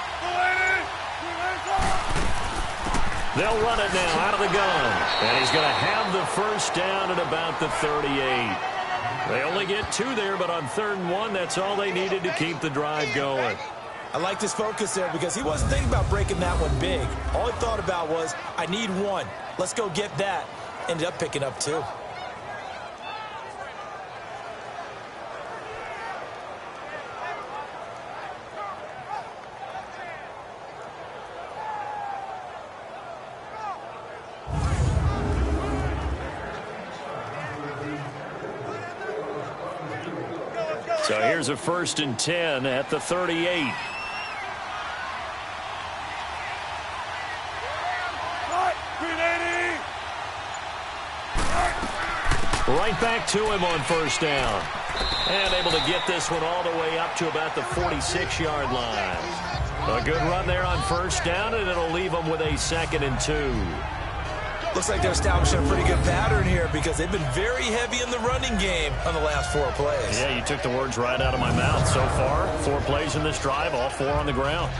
They'll run it now out of the gun. And he's going to have the first down at about the 38. They only get 2 there, but on 3rd and 1, that's all they needed to keep the drive going. I liked his focus there because he wasn't thinking about breaking that one big. All he thought about was, I need 1. Let's go get that. Ended up picking up 2. So here's a 1st and 10 at the 38. Right back to him on first down. And able to get this one all the way up to about the 46-yard line. A good run there on first down, and it'll leave them with a 2nd and 2. Looks like they're establishing a pretty good pattern here because they've been very heavy in the running game on the last 4 plays. Yeah, you took the words right out of my mouth. So far, 4 plays in this drive, all 4 on the ground.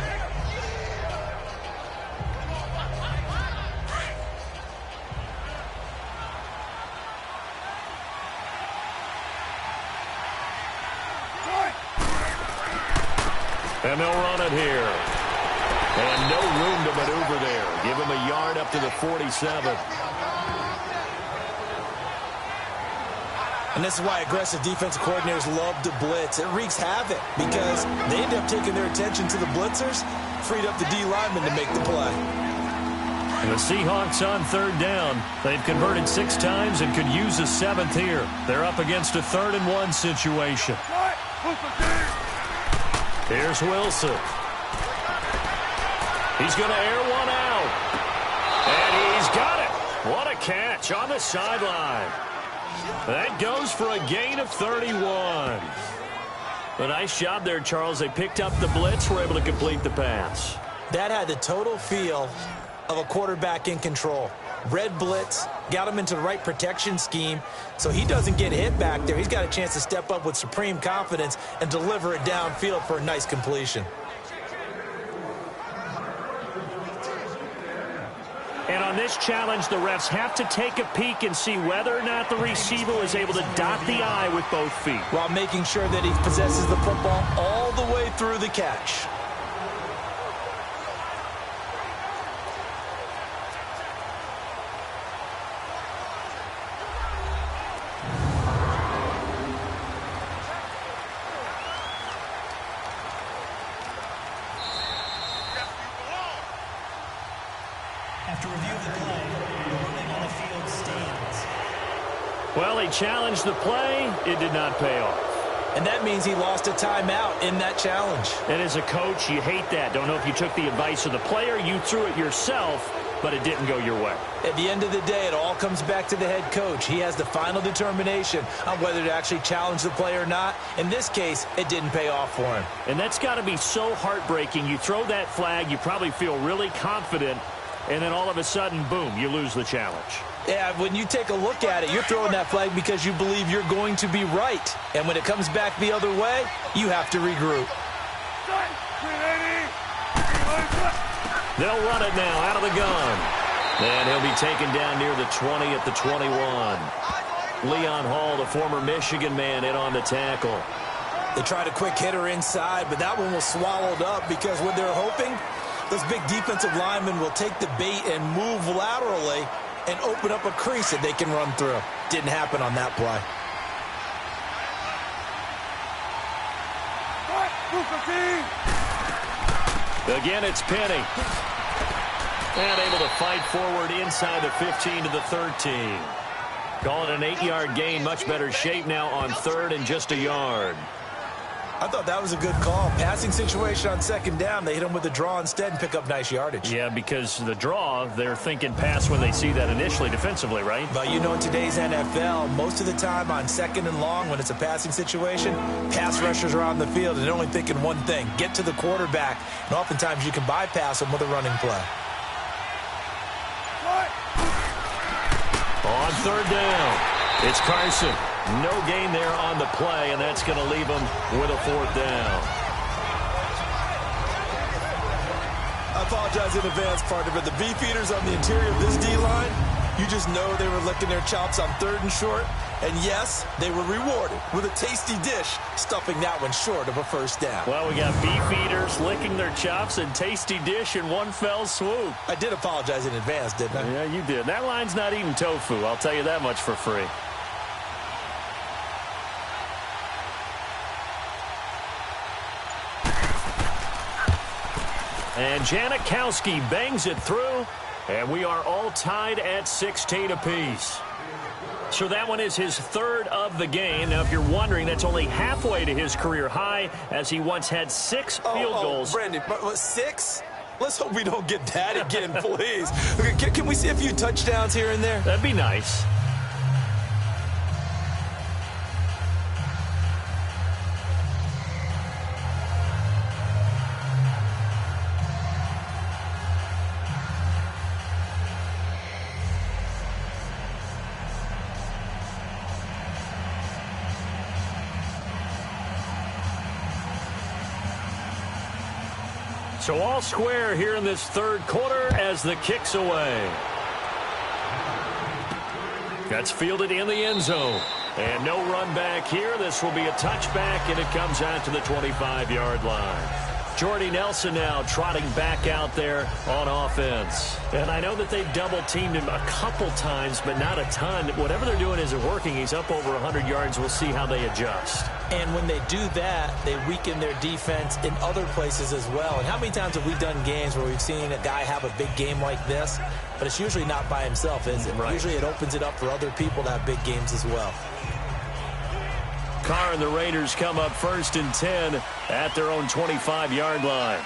And they'll run it here. And no room to maneuver there. Give him a yard up to the 47. And this is why aggressive defensive coordinators love to blitz. It wreaks havoc because they end up taking their attention to the blitzers, freed up the D lineman to make the play. And the Seahawks on third down. They've converted 6 times and could use a 7th here. They're up against a 3rd and 1 situation. Here's Wilson. He's going to air one out. And he's got it. What a catch on the sideline. That goes for a gain of 31. A nice job there, Charles. They picked up the blitz, were able to complete the pass. That had the total feel of a quarterback in control. Red blitz, got him into the right protection scheme, so he doesn't get hit back there. He's got a chance to step up with supreme confidence and deliver it downfield for a nice completion. And on this challenge, the refs have to take a peek and see whether or not the receiver is able to dot the I with both feet, while making sure that he possesses the football all the way through the catch. After review of the play, the ruling on the field stands. Well, he challenged the play. It did not pay off. And that means he lost a timeout in that challenge. And as a coach, you hate that. Don't know if you took the advice of the player. You threw it yourself, but it didn't go your way. At the end of the day, it all comes back to the head coach. He has the final determination on whether to actually challenge the play or not. In this case, it didn't pay off for him. And that's got to be so heartbreaking. You throw that flag, you probably feel really confident, and then all of a sudden, boom, you lose the challenge. Yeah, when you take a look at it, you're throwing that flag because you believe you're going to be right. And when it comes back the other way, you have to regroup. They'll run it now out of the gun. And he'll be taken down near the 20 at the 21. Leon Hall, the former Michigan man, in on the tackle. They tried a quick hitter inside, but that one was swallowed up because what they're hoping, those big defensive linemen will take the bait and move laterally and open up a crease that they can run through. Didn't happen on that play. Again, it's Penny. And able to fight forward inside the 15 to the 13. Calling an 8-yard gain. Much better shape now on 3rd and just a yard. I thought that was a good call. Passing situation on 2nd down. They hit him with the draw instead and pick up nice yardage. Yeah, because the draw, they're thinking pass when they see that initially defensively, right? But you know, in today's NFL, most of the time on 2nd and long, when it's a passing situation, pass rushers are on the field and they're only thinking one thing, get to the quarterback. And oftentimes you can bypass them with a running play. On 3rd down, it's Carson. No gain there on the play, and that's going to leave him with a 4th down. I apologize in advance, partner, but the beefeaters on the interior of this D-line, you just know they were licking their chops on 3rd and short. And yes, they were rewarded with a tasty dish, stuffing that one short of a 1st down. Well, we got beefeaters licking their chops and tasty dish in one fell swoop. I did apologize in advance, didn't I? Yeah, you did. That line's not eating tofu. I'll tell you that much for free. And Janikowski bangs it through, and we are all tied at 16 apiece. So that one is his 3rd of the game. Now, if you're wondering, that's only halfway to his career high, as he once had 6 field goals. Brandon, 6? Let's hope we don't get that again, please. Can we see a few touchdowns here and there? That'd be nice. So all square here in this 3rd quarter as the kick's away. That's fielded in the end zone. And no run back here. This will be a touchback, and it comes out to the 25-yard line. Jordy Nelson now trotting back out there on offense. And I know that they've double-teamed him a couple times, but not a ton. Whatever they're doing isn't working. He's up over 100 yards. We'll see how they adjust. And when they do that, they weaken their defense in other places as well. And how many times have we done games where we've seen a guy have a big game like this, but it's usually not by himself, is it? Right. Usually it opens it up for other people to have big games as well. Carr and the Raiders come up 1st and 10 at their own 25-yard line.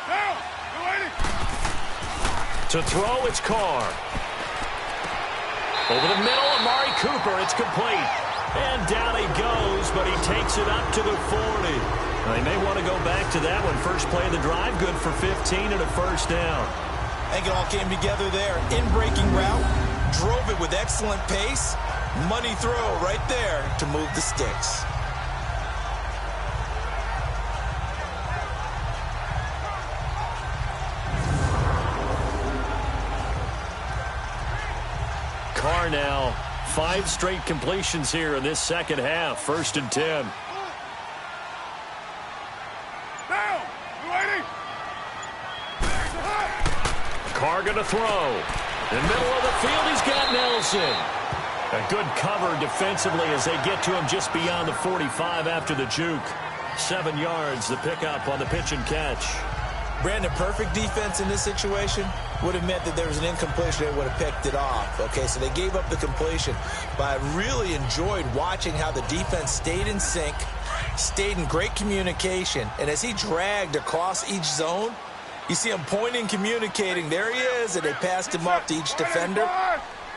Down. We're waiting. To throw, it's Carr. Over the middle, Amari Cooper. It's complete. And down he goes, but he takes it up to the 40. They may want to go back to that one. First play of the drive, good for 15 and a first down. I think it all came together there. In-breaking route, drove it with excellent pace. Money throw right there to move the sticks. Carr now, 5 straight completions here in this second half. 1st and 10. Down. We're waiting. Carr going to throw. In the middle of the field, he's got Nelson. A good cover defensively as they get to him just beyond the 45 after the juke. 7 yards, the pickup on the pitch and catch. Brandon, perfect defense in this situation would have meant that there was an incompletion. They would have picked it off. Okay, so they gave up the completion. But I really enjoyed watching how the defense stayed in sync, stayed in great communication. And as he dragged across each zone, you see him pointing, communicating. There he is, and they passed him off to each defender.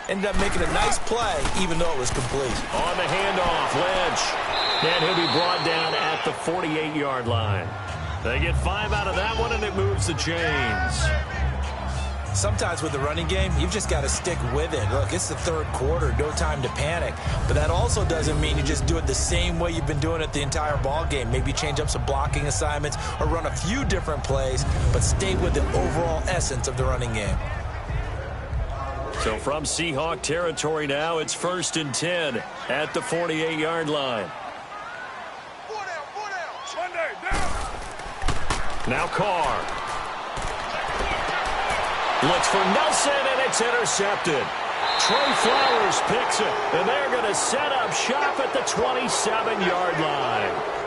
Ended up making a nice play, even though it was complete. On the handoff, Lynch. And he'll be brought down at the 48-yard line. They get 5 out of that one, and it moves the chains. Sometimes with the running game, you've just got to stick with it. Look, it's the third quarter, no time to panic. But that also doesn't mean you just do it the same way you've been doing it the entire ball game. Maybe change up some blocking assignments or run a few different plays, but stay with the overall essence of the running game. So from Seahawk territory now, it's 1st and 10 at the 48-yard line. Monday, down. Now Carr. Looks for Nelson, and it's intercepted. Trey Flowers picks it, and they're going to set up shop at the 27-yard line.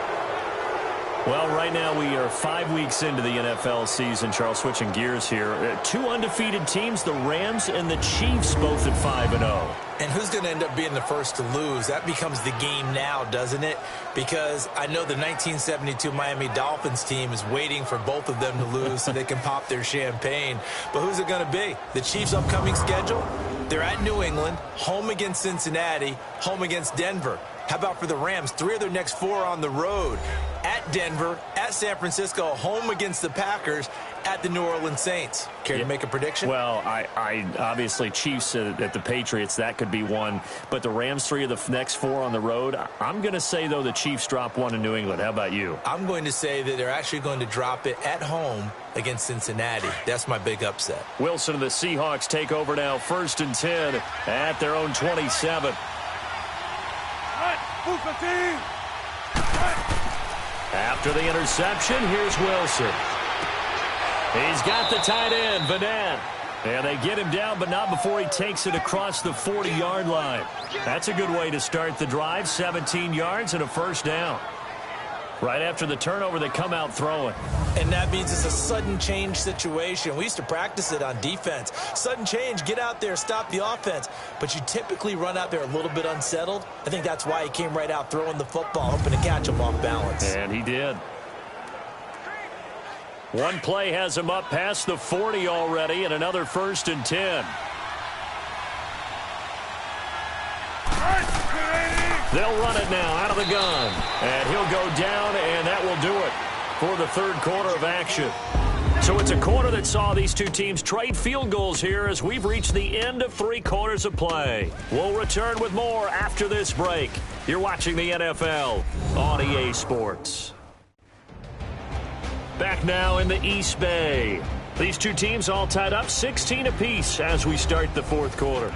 Well, right now we are 5 weeks into the NFL season. Charles, switching gears here. 2 undefeated teams, the Rams and the Chiefs, both at 5-0. And who's going to end up being the first to lose? That becomes the game now, doesn't it? Because I know the 1972 Miami Dolphins team is waiting for both of them to lose so they can pop their champagne. But who's it going to be? The Chiefs' upcoming schedule? They're at New England, home against Cincinnati, home against Denver. How about for the Rams? 3 of their next 4 on the road. At Denver, at San Francisco, home against the Packers, at the New Orleans Saints. Care to make a prediction? Well, I obviously Chiefs at the Patriots, that could be one. But the Rams, 3 of the next 4 on the road. I'm going to say, though, the Chiefs drop 1 in New England. How about you? I'm going to say that they're actually going to drop it at home against Cincinnati. That's my big upset. Wilson and the Seahawks take over now, 1st and 10 at their own 27. After the interception, here's Wilson. He's got the tight end, Vanette. And they get him down, but not before he takes it across the 40-yard line. That's a good way to start the drive, 17 yards and a first down. Right after the turnover, they come out throwing. And that means it's a sudden change situation. We used to practice it on defense. Sudden change, get out there, stop the offense. But you typically run out there a little bit unsettled. I think that's why he came right out throwing the football, hoping to catch him off balance. And he did. One play has him up past the 40 already, and another 1st and 10. They'll run it now out of the gun. And he'll go down, and that will do it for the third quarter of action. So it's a quarter that saw these two teams trade field goals here as we've reached the end of 3 quarters of play. We'll return with more after this break. You're watching the NFL on EA Sports. Back now in the East Bay. These two teams all tied up 16 apiece as we start the fourth quarter.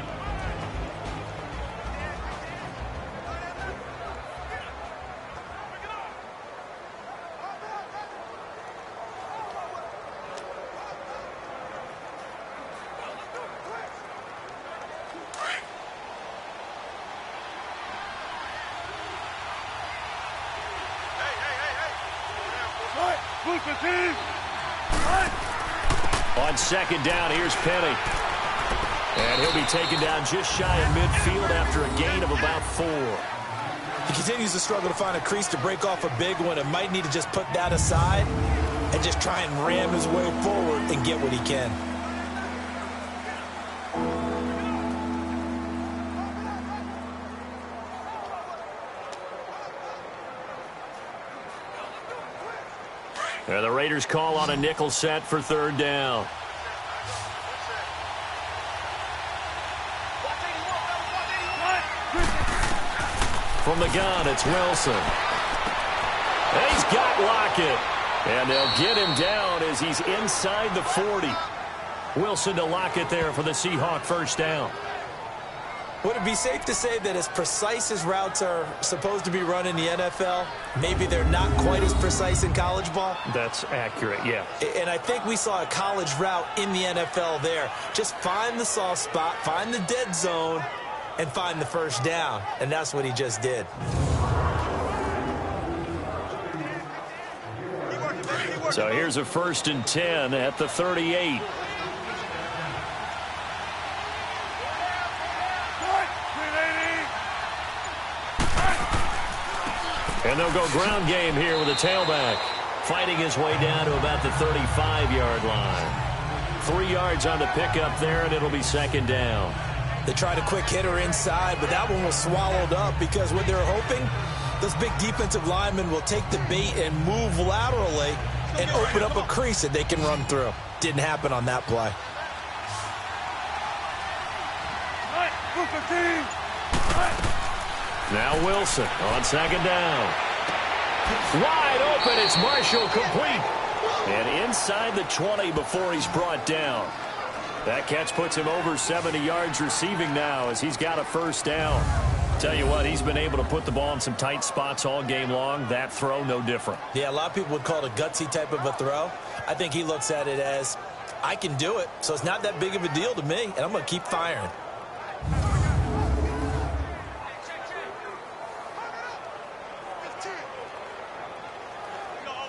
push the team. On second down, here's Penny. And he'll be taken down just shy of midfield after a gain of about 4. He continues to struggle to find a crease to break off a big one and might need to just put that aside and just try and ram his way forward and get what he can. And the Raiders call on a nickel set for third down. From the gun, it's Wilson. And he's got Lockett. And they'll get him down as he's inside the 40. Wilson to Lockett there for the Seahawk first down. Would it be safe to say that as precise as routes are supposed to be run in the NFL, maybe they're not quite as precise in college ball? That's accurate, yeah. And I think we saw a college route in the NFL there. Just find the soft spot, find the dead zone, and find the first down. And that's what he just did. So here's a 1st and 10 at the 38. And they'll go ground game here with a tailback. Fighting his way down to about the 35-yard line. 3 yards on the pickup there, and it'll be second down. They tried a quick hitter inside, but that one was swallowed up because what they're hoping, those big defensive linemen will take the bait and move laterally and open up a crease that they can run through. Didn't happen on that play. Now Wilson on second down. Wide open, it's Marshall complete. And inside the 20 before he's brought down. That catch puts him over 70 yards receiving now as he's got a first down. Tell you what, he's been able to put the ball in some tight spots all game long. That throw, no different. Yeah, a lot of people would call it a gutsy type of a throw. I think he looks at it as, I can do it, so it's not that big of a deal to me, and I'm going to keep firing.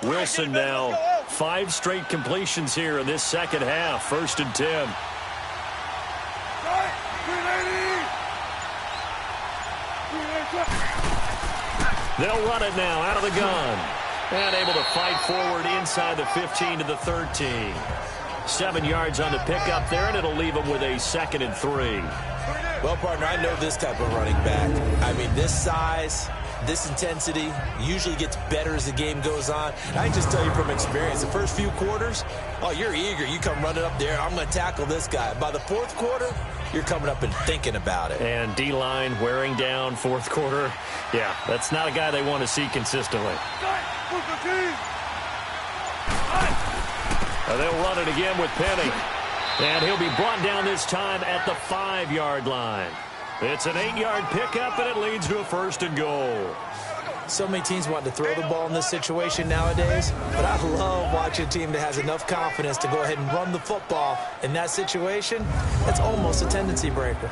Wilson now 5 straight completions here in this second half. 1st and 10. They'll run it now out of the gun. And able to fight forward inside the 15 to the 13. 7 yards on the pickup there, and it'll leave them with a 2nd and 3. Well, partner, I know this type of running back. I mean, this size, this intensity usually gets better as the game goes on. And I can just tell you from experience, the first few quarters, oh, you're eager. You come running up there, I'm going to tackle this guy. By the 4th quarter, you're coming up and thinking about it. And D-line wearing down 4th quarter. Yeah, that's not a guy they want to see consistently. They'll run it again with Penny. And he'll be brought down this time at the 5-yard line. It's an 8-yard pickup, and it leads to a 1st and goal. So many teams want to throw the ball in this situation nowadays, but I love watching a team that has enough confidence to go ahead and run the football. In that situation, that's almost a tendency breaker.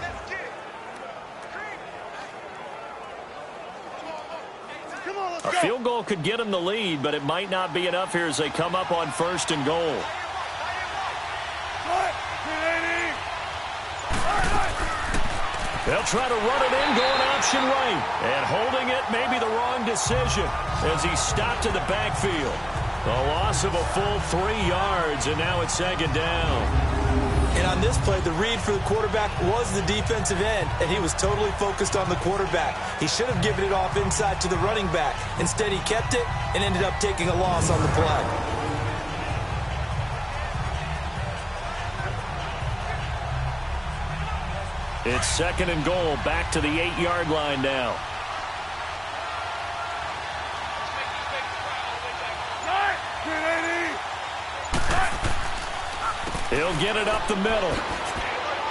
A field goal could get them the lead, but it might not be enough here as they come up on 1st and goal. They'll try to run it in, going option right. And holding it may be the wrong decision as he stopped in the backfield. A loss of a full 3 yards, and now it's 2nd down. And on this play, the read for the quarterback was the defensive end, and he was totally focused on the quarterback. He should have given it off inside to the running back. Instead, he kept it and ended up taking a loss on the play. It's 2nd and goal, back to the 8-yard line now. He'll get it up the middle.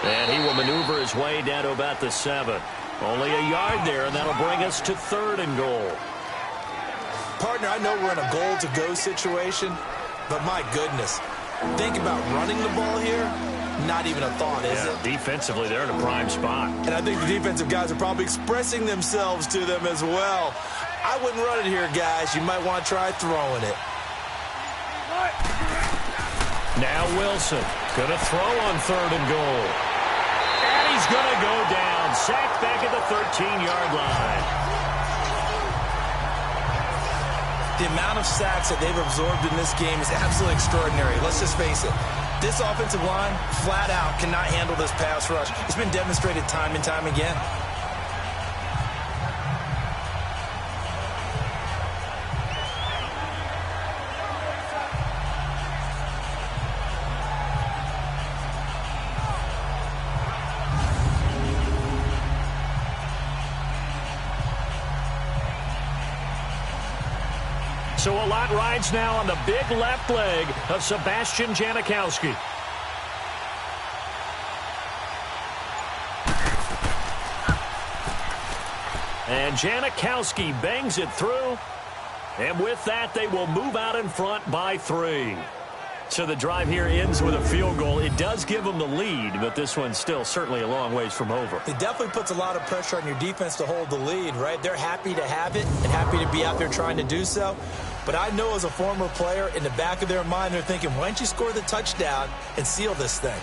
And he will maneuver his way down to about the 7. Only a yard there, and that'll bring us to 3rd and goal. Partner, I know we're in a goal-to-go situation, but my goodness, think about running the ball here. Not even a thought, is it? Defensively, they're in a prime spot. And I think the defensive guys are probably expressing themselves to them as well. I wouldn't run it here, guys. You might want to try throwing it. Wilson going to throw on 3rd and goal. And he's going to go down. Sacked back at the 13-yard line. The amount of sacks that they've absorbed in this game is absolutely extraordinary. Let's just face it. This offensive line, flat out, cannot handle this pass rush. It's been demonstrated time and time again. So a lot rides now on the big left leg of Sebastian Janikowski. And Janikowski bangs it through. And with that, they will move out in front by 3. So the drive here ends with a field goal. It does give them the lead, but this one's still certainly a long ways from over. It definitely puts a lot of pressure on your defense to hold the lead, right? They're happy to have it and happy to be out there trying to do so. But I know as a former player, in the back of their mind, they're thinking, why don't you score the touchdown and seal this thing?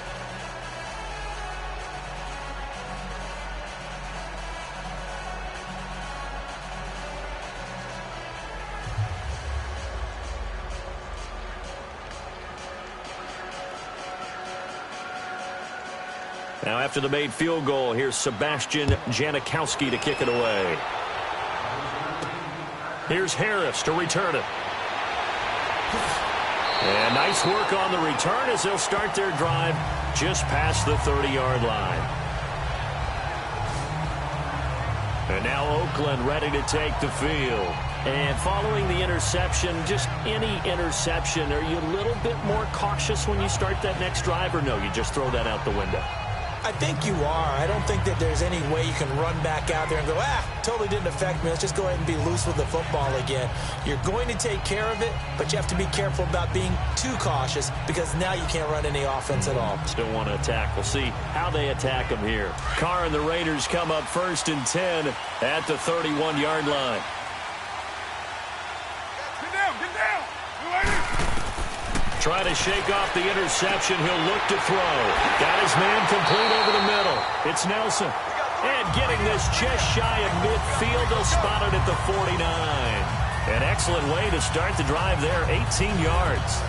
Now after the made field goal, here's Sebastian Janikowski to kick it away. Here's Harris to return it. And nice work on the return as they'll start their drive just past the 30-yard line. And now Oakland ready to take the field. And following the interception, just any interception, are you a little bit more cautious when you start that next drive, or no, you just throw that out the window? I think you are. I don't think that there's any way you can run back out there and go, totally didn't affect me. Let's just go ahead and be loose with the football again. You're going to take care of it, but you have to be careful about being too cautious because now you can't run any offense at all. Still want to attack. We'll see how they attack them here. Carr and the Raiders come up 1st and 10 at the 31-yard line. Get down! Get down! You ready? Try to shake off the interception. He'll look to throw. Got his man complete over the middle. It's Nelson. And getting this just shy of midfield. They'll spot it at the 49. An excellent way to start the drive there. 18 yards.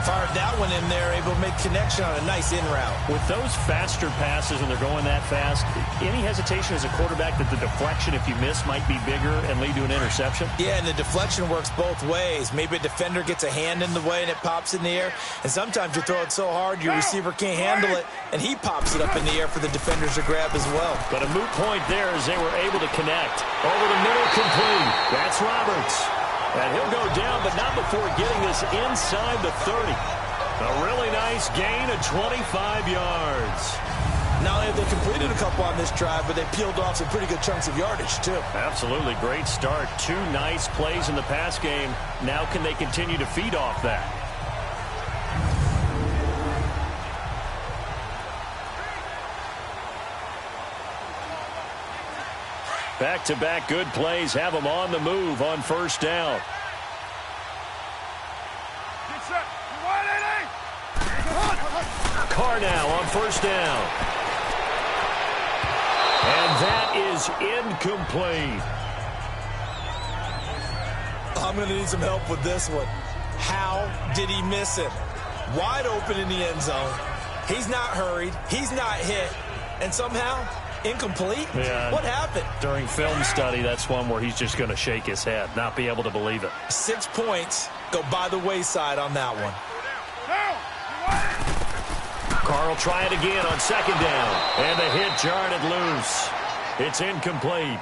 Fired that one in there, able to make connection on a nice in route. With those faster passes and they're going that fast, any hesitation as a quarterback that the deflection, if you miss, might be bigger and lead to an interception? Yeah, and the deflection works both ways. Maybe a defender gets a hand in the way and it pops in the air. And sometimes you throw it so hard your receiver can't handle it, and he pops it up in the air for the defenders to grab as well. But a moot point there as they were able to connect. Over the middle, complete. That's Roberts. And he'll go down, but not before getting this inside the 30. A really nice gain of 25 yards. Not only have they completed a couple on this drive, but they peeled off some pretty good chunks of yardage, too. Absolutely. Great start. 2 nice plays in the pass game. Now can they continue to feed off that? Back-to-back good plays have them on the move on 1st down. Get set. You ready? Carr now on 1st down. And that is incomplete. I'm going to need some help with this one. How did he miss it? Wide open in the end zone. He's not hurried. He's not hit. And somehow, incomplete? Yeah. What happened? During film study, that's one where he's just going to shake his head, not be able to believe it. 6 points go by the wayside on that one. Down! You ready? Carr will try it again on 2nd down. And the hit jarred it loose. It's incomplete.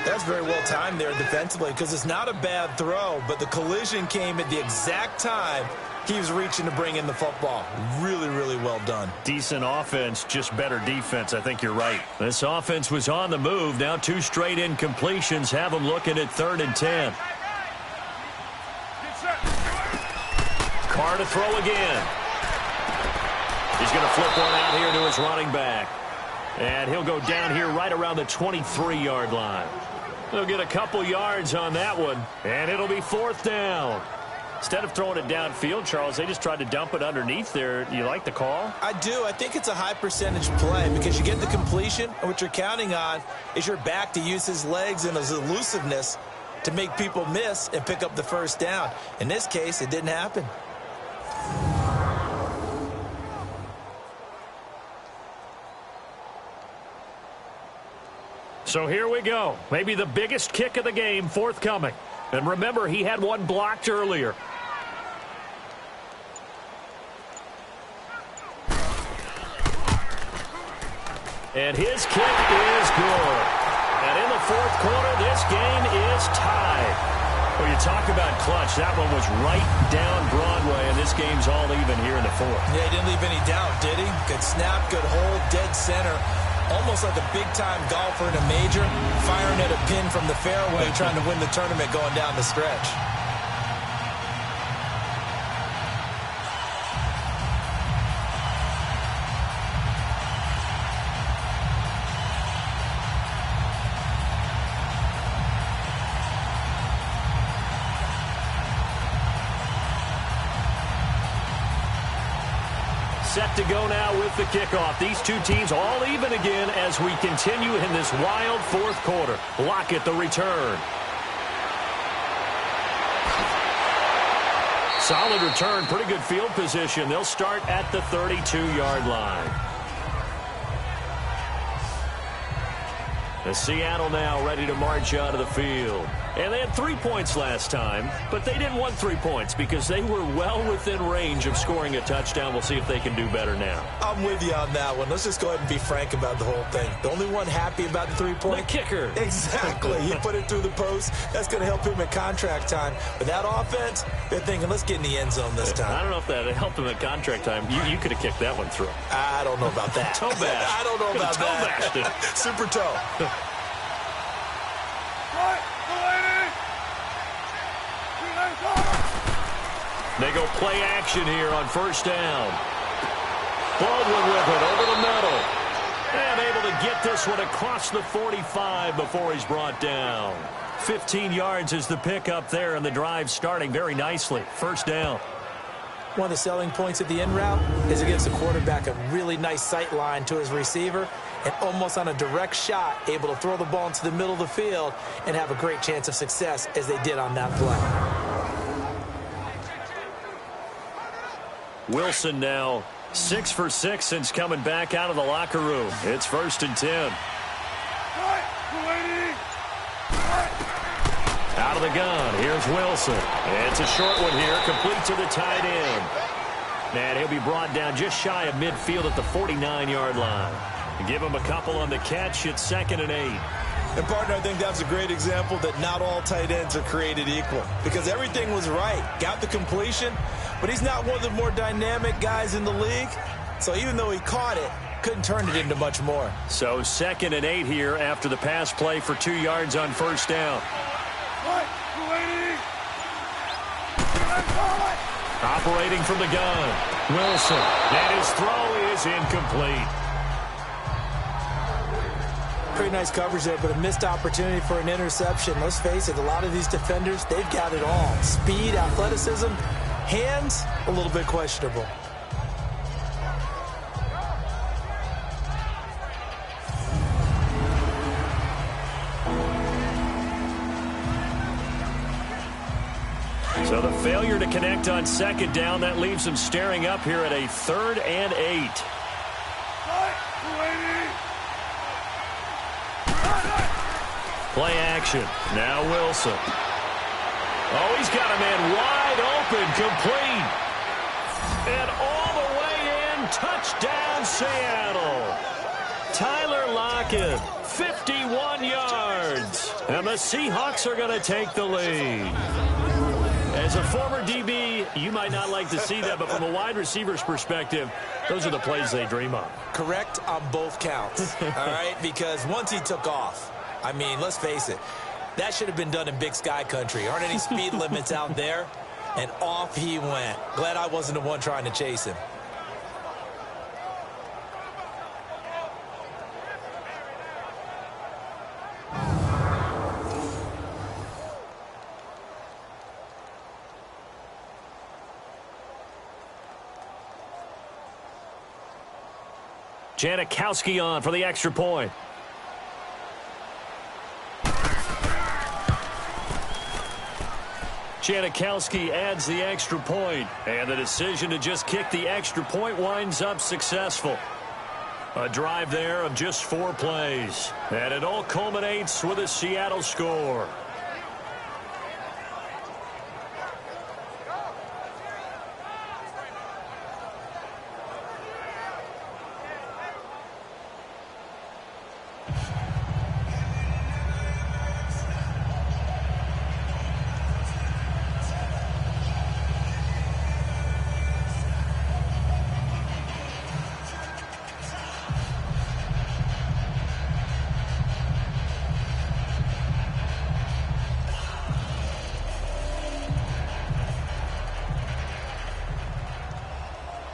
That's very well timed there defensively because it's not a bad throw, but the collision came at the exact time he was reaching to bring in the football. Really, really well done. Decent offense, just better defense. I think you're right. This offense was on the move. Now 2 straight incompletions have them looking at 3rd and 10. Get set. Carr to throw again. He's going to flip one out here to his running back. And he'll go down here right around the 23-yard line. They'll get a couple yards on that one, and it'll be 4th down. Instead of throwing it downfield, Charles, they just tried to dump it underneath there. You like the call? I do. I think it's a high percentage play because you get the completion, and what you're counting on is your back to use his legs and his elusiveness to make people miss and pick up the first down. In this case, it didn't happen. So here we go. Maybe the biggest kick of the game forthcoming. And remember, he had one blocked earlier. And his kick is good. And in the fourth quarter, this game is tied. Well, you talk about clutch. That one was right down Broadway, and this game's all even here in the fourth. Yeah, he didn't leave any doubt, did he? Good snap, good hold, dead center. Almost like a big-time golfer in a major, firing at a pin from the fairway, trying to win the tournament going down the stretch. Set to go now with the kickoff. These two teams all even again as we continue in this wild fourth quarter. Lockett the return. Solid return, pretty good field position. They'll start at the 32-yard line. And Seattle now ready to march out of the field. And they had 3 points last time, but they didn't want 3 points because they were well within range of scoring a touchdown. We'll see if they can do better now. I'm with you on that one. Let's just go ahead and be frank about the whole thing. The only one happy about the 3-point? The kicker. Exactly. He put it through the post. That's going to help him at contract time. But that offense, they're thinking, let's get in the end zone this time. I don't know if that helped him at contract time. You could have kicked that one through. I don't know about that. Toe bash. I don't know about toe that. Bashed it. Super toe. They go play action here on first down. Baldwin with it over the middle. And able to get this one across the 45 before he's brought down. 15 yards is the pickup there, and the drive starting very nicely. First down. One of the selling points of the in route is it gives the quarterback a really nice sight line to his receiver and almost on a direct shot able to throw the ball into the middle of the field and have a great chance of success as they did on that play. Wilson now 6 for 6 since coming back out of the locker room. It's 1st and 10. Out of the gun. Here's Wilson. And it's a short one here, complete to the tight end. And he'll be brought down just shy of midfield at the 49-yard line. Give him a couple on the catch. It's 2nd and 8. And, partner, I think that's a great example that not all tight ends are created equal because everything was right. Got the completion, but he's not one of the more dynamic guys in the league. So even though he caught it, couldn't turn it into much more. So 2nd and 8 here after the pass play for 2 yards on first down. Operating from the gun, Wilson. And his throw is incomplete. Pretty nice coverage there, but a missed opportunity for an interception. Let's face it, a lot of these defenders, they've got it all. Speed, athleticism, hands, a little bit questionable. So the failure to connect on 2nd down, that leaves them staring up here at a 3rd and 8. Play action. Now Wilson. Oh, he's got a man wide open, complete. And all the way in, touchdown Seattle. Tyler Lockett, 51 yards. And the Seahawks are going to take the lead. As a former DB, you might not like to see that, but from a wide receiver's perspective, those are the plays they dream of. Correct on both counts, all right? Because once he took off, I mean, let's face it, that should have been done in Big Sky country. Aren't any speed limits out there? And off he went. Glad I wasn't the one trying to chase him. Janikowski on for the extra point. Janikowski adds the extra point, and the decision to just kick the extra point winds up successful. A drive there of just 4 plays, and it all culminates with a Seattle score.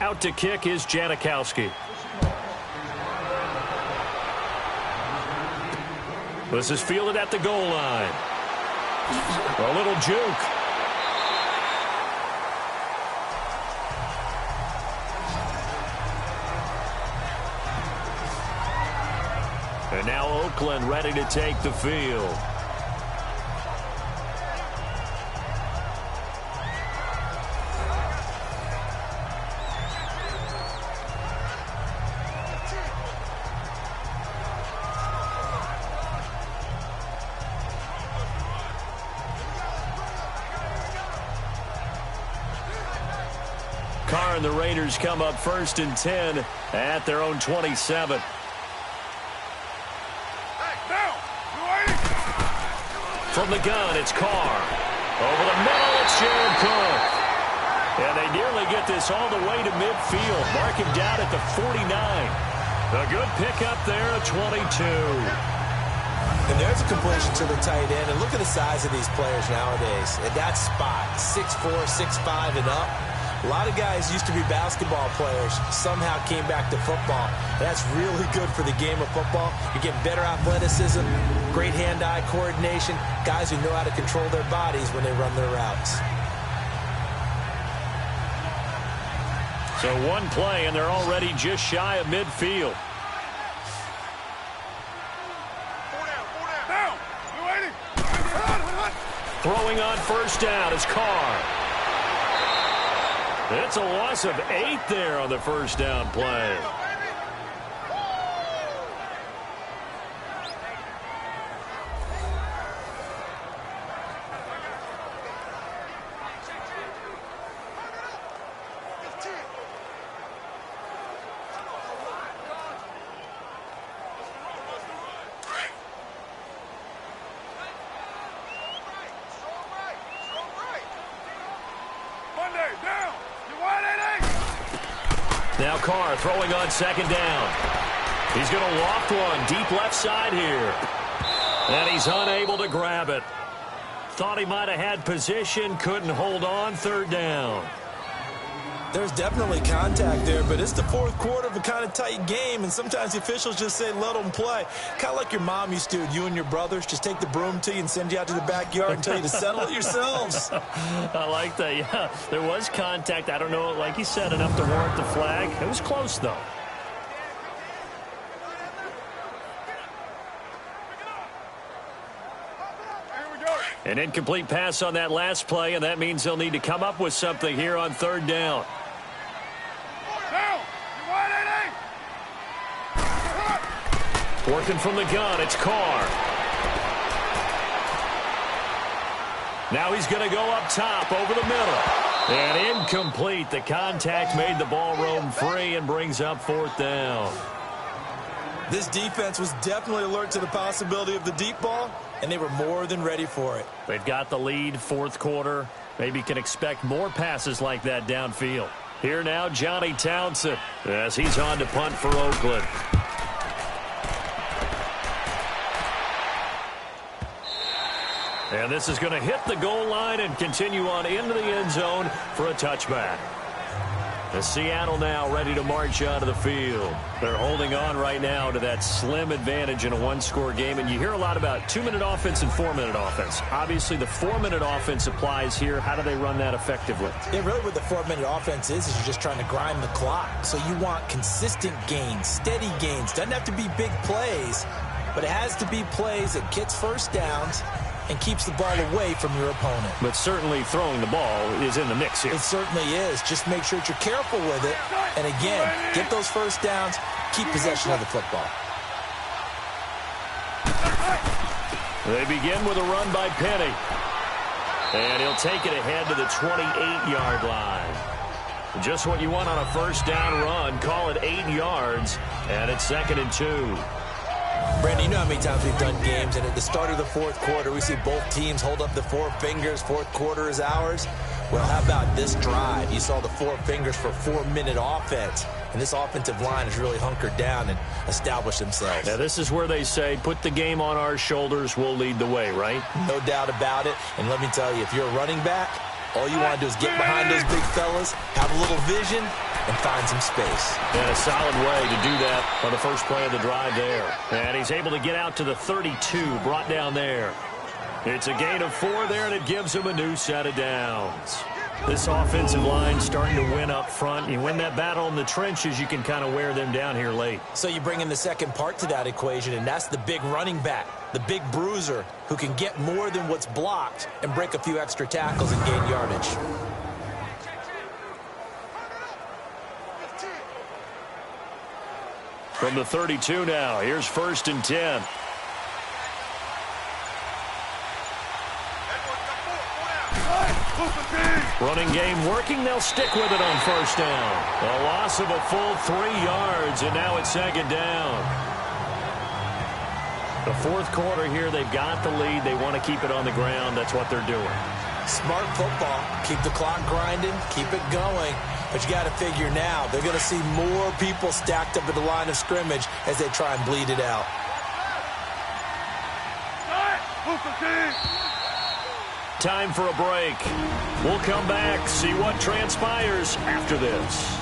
Out to kick is Janikowski. This is fielded at the goal line. A little juke. And now Oakland ready to take the field. And the Raiders come up 1st and 10 at their own 27. From the gun, it's Carr. Over the middle, it's Jared Cook. And they nearly get this all the way to midfield. Mark him down at the 49. A good pickup there, a 22. And there's a completion to the tight end. And look at the size of these players nowadays. At that spot, 6'4", 6'5", and up. A lot of guys used to be basketball players, somehow came back to football. That's really good for the game of football. You get better athleticism, great hand-eye coordination, guys who know how to control their bodies when they run their routes. So 1 play, and they're already just shy of midfield. Throwing on 1st down is Carr. It's a loss of 8 there on the 1st down play. Now Carr throwing on 2nd down. He's going to loft one deep left side here. And he's unable to grab it. Thought he might have had position, couldn't hold on, 3rd down. There's definitely contact there, but it's the 4th quarter of a kind of tight game, and sometimes the officials just say, let them play. Kind of like your mom used to, you and your brothers, just take the broom to you and send you out to the backyard and tell you to settle it yourselves. I like that, yeah. There was contact. I don't know, like you said, enough to warrant the flag. It was close, though. An incomplete pass on that last play, and that means they'll need to come up with something here on 3rd down. Working from the gun, it's Carr. Now he's going to go up top over the middle. And incomplete. The contact made the ball roam free and brings up 4th down. This defense was definitely alert to the possibility of the deep ball, and they were more than ready for it. They've got the lead, 4th quarter. Maybe can expect more passes like that downfield. Here now, Johnny Townsend, as he's on to punt for Oakland. And this is going to hit the goal line and continue on into the end zone for a touchback. Seattle now ready to march out of the field. They're holding on right now to that slim advantage in a one-score game. And you hear a lot about 2-minute offense and 4-minute offense. Obviously, the 4-minute offense applies here. How do they run that effectively? Yeah, really what the 4-minute offense is you're just trying to grind the clock. So you want consistent gains, steady gains. Doesn't have to be big plays, but it has to be plays that gets first downs and keeps the ball away from your opponent. But certainly throwing the ball is in the mix here. It certainly is. Just make sure that you're careful with it. And again, get those first downs, keep possession of the football. They begin with a run by Penny. And he'll take it ahead to the 28-yard line. Just what you want on a first down run. Call it 8 yards, and it's 2nd and 2. Brandon, you know how many times we've done games, and at the start of the fourth quarter, we see both teams hold up the 4 fingers. Fourth quarter is ours. Well, how about this drive? You saw the 4 fingers for 4-minute offense, and this offensive line has really hunkered down and established themselves. Now, this is where they say, put the game on our shoulders, we'll lead the way, right? No doubt about it. And let me tell you, if you're a running back, all you want to do is get behind those big fellas, have a little vision, and find some space. And a solid way to do that on the first play of the drive there. And he's able to get out to the 32, brought down there. It's a gain of 4 there, and it gives him a new set of downs. This offensive line starting to win up front. You win that battle in the trenches, you can kind of wear them down here late. So you bring in the second part to that equation, and that's the big running back, the big bruiser, who can get more than what's blocked and break a few extra tackles and gain yardage. From the 32 now, here's 1st and 10. Running game working. They'll stick with it on first down. A loss of a full 3 yards, and now it's 2nd down. The fourth quarter here, they've got the lead. They want to keep it on the ground. That's what they're doing. Smart football. Keep the clock grinding. Keep it going. But you got to figure now, they're going to see more people stacked up at the line of scrimmage as they try and bleed it out. Time for a break. We'll come back, see what transpires after this.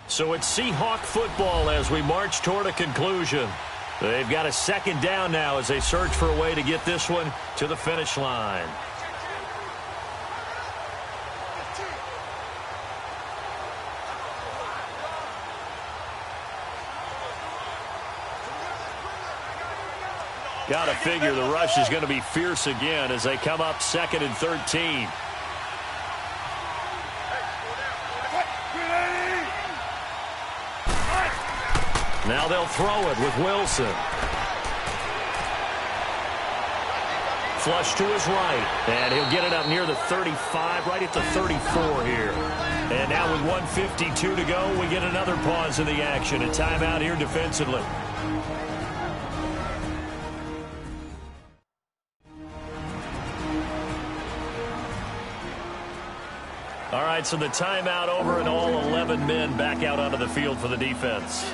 So it's Seahawk football as we march toward a conclusion. They've got a 2nd down now as they search for a way to get this one to the finish line. Got to figure the rush is going to be fierce again as they come up 2nd and 13. Now they'll throw it with Wilson. Flush to his right, and he'll get it up near the 35, right at the 34 here. And now with 1:52 to go, we get another pause in the action. A timeout here defensively. All right, so the timeout over and all 11 men back out onto the field for the defense.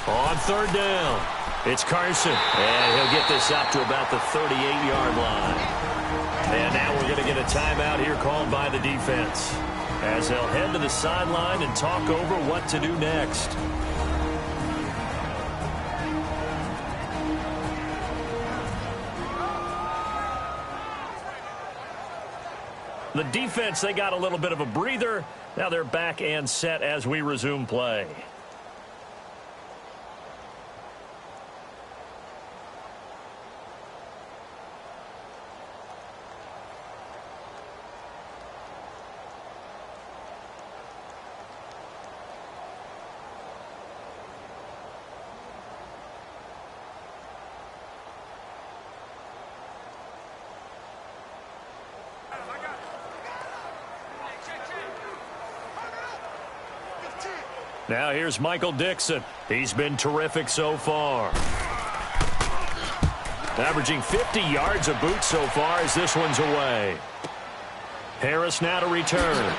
On 3rd down, it's Carson, and he'll get this out to about the 38-yard line. And now we're going to get a timeout here called by the defense as they'll head to the sideline and talk over what to do next. The defense, they got a little bit of a breather. Now they're back and set as we resume play. Now here's Michael Dixon. He's been terrific so far. Averaging 50 yards a boot so far as this one's away. Harris now to return.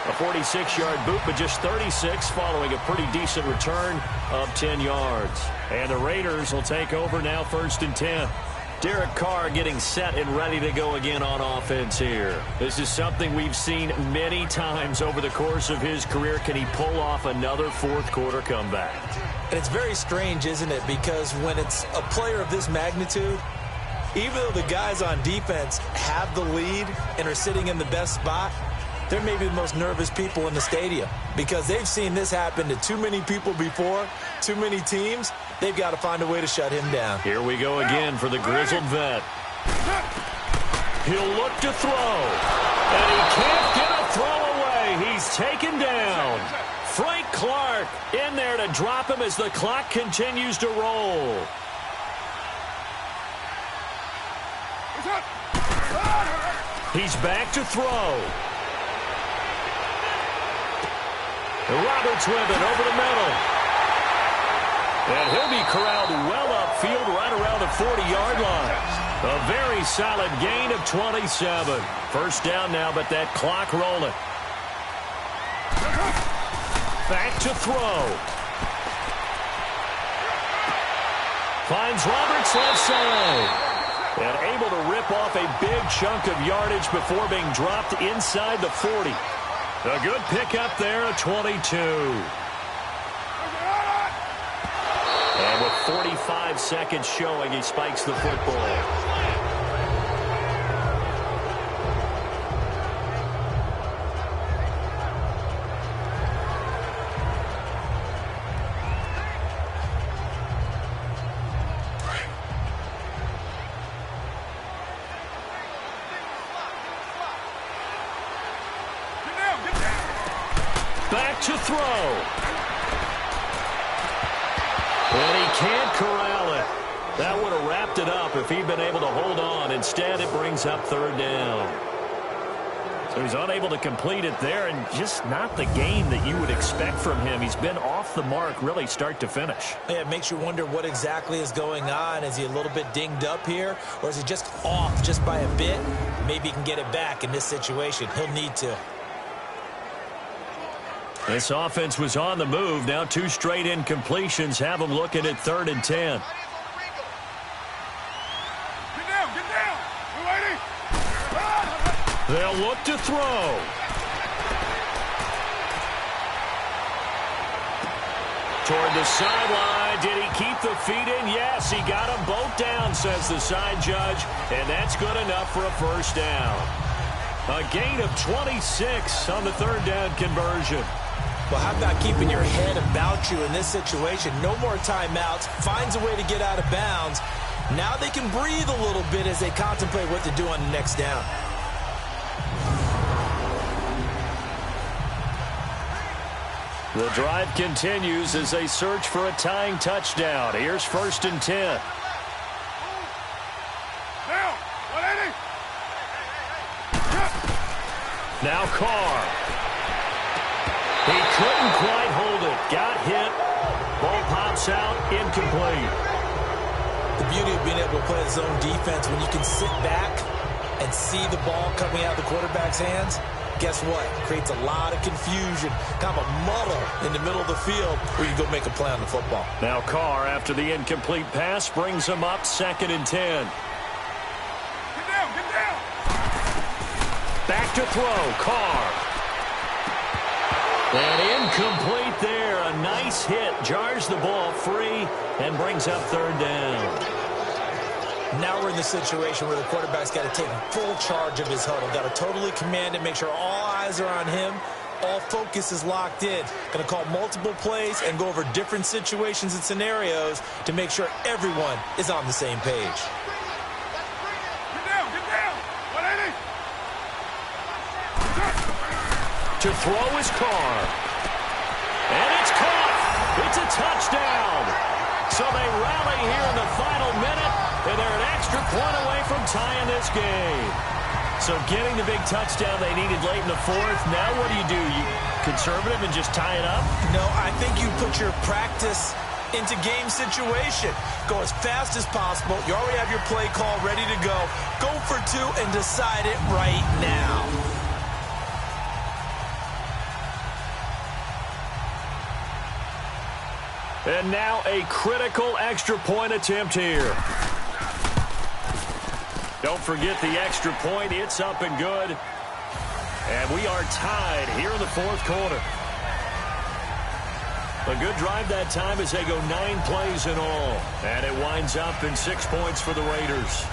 A 46-yard boot, but just 36 following a pretty decent return of 10 yards. And the Raiders will take over now, 1st and 10. Derek Carr getting set and ready to go again on offense here. This is something we've seen many times over the course of his career. Can he pull off another fourth-quarter comeback? And it's very strange, isn't it? Because when it's a player of this magnitude, even though the guys on defense have the lead and are sitting in the best spot, they're maybe the most nervous people in the stadium because they've seen this happen to too many people before, too many teams. They've got to find a way to shut him down. Here we go again for the grizzled vet. He'll look to throw, and he can't get a throw away. He's taken down. Frank Clark in there to drop him as the clock continues to roll. He's back to throw. Roberts with it over the middle. And he'll be corralled well upfield right around the 40-yard line. A very solid gain of 27. 1st down now, but that clock rolling. Back to throw. Finds Roberts left side. And able to rip off a big chunk of yardage before being dropped inside the 40. A good pickup there, a 22. And with 45 seconds showing, he spikes the football. Back to throw. And he can't corral it. That would have wrapped it up if he'd been able to hold on. Instead, it brings up 3rd down. So he's unable to complete it there, and just not the game that you would expect from him. He's been off the mark really start to finish. Yeah, it makes you wonder what exactly is going on. Is he a little bit dinged up here, or is he just off just by a bit? Maybe he can get it back in this situation. He'll need to. This offense was on the move. Now 2 straight incompletions have them looking at 3rd and 10. Get down, get down. You ready? They'll look to throw. Toward the sideline. Did he keep the feet in? Yes, he got them both down, says the side judge. And that's good enough for a 1st down. A gain of 26 on the 3rd down conversion. Well, how about keeping your head about you in this situation? No more timeouts. Finds a way to get out of bounds. Now they can breathe a little bit as they contemplate what to do on the next down. The drive continues as they search for a tying touchdown. Here's 1st and 10. Down. 180. Now Carr. He couldn't quite hold it. Got hit. Ball pops out. Incomplete. The beauty of being able to play zone defense when you can sit back and see the ball coming out of the quarterback's hands, guess what? Creates a lot of confusion, kind of a muddle in the middle of the field where you go make a play on the football. Now Carr, after the incomplete pass, brings him up 2nd and 10. Get down, get down. Back to throw. Carr. And incomplete there. A nice hit. Jars the ball free and brings up 3rd down. Now we're in the situation where the quarterback's got to take full charge of his huddle. Got to totally command it, make sure all eyes are on him. All focus is locked in. Going to call multiple plays and go over different situations and scenarios to make sure everyone is on the same page. Get down, get down. 180. To throw is Carr. And it's caught. It's a touchdown. So they rally here in the final minute, and they're an extra point away from tying this game. So getting the big touchdown they needed late in the fourth. Now what do? You conservative and just tie it up? No, I think you put your practice into game situation. Go as fast as possible. You already have your play call ready to go. Go for two and decide it right now. And now a critical extra point attempt here. Don't forget the extra point. It's up and good. And we are tied here in the fourth quarter. A good drive that time as they go 9 plays in all. And it winds up in 6 points for the Raiders.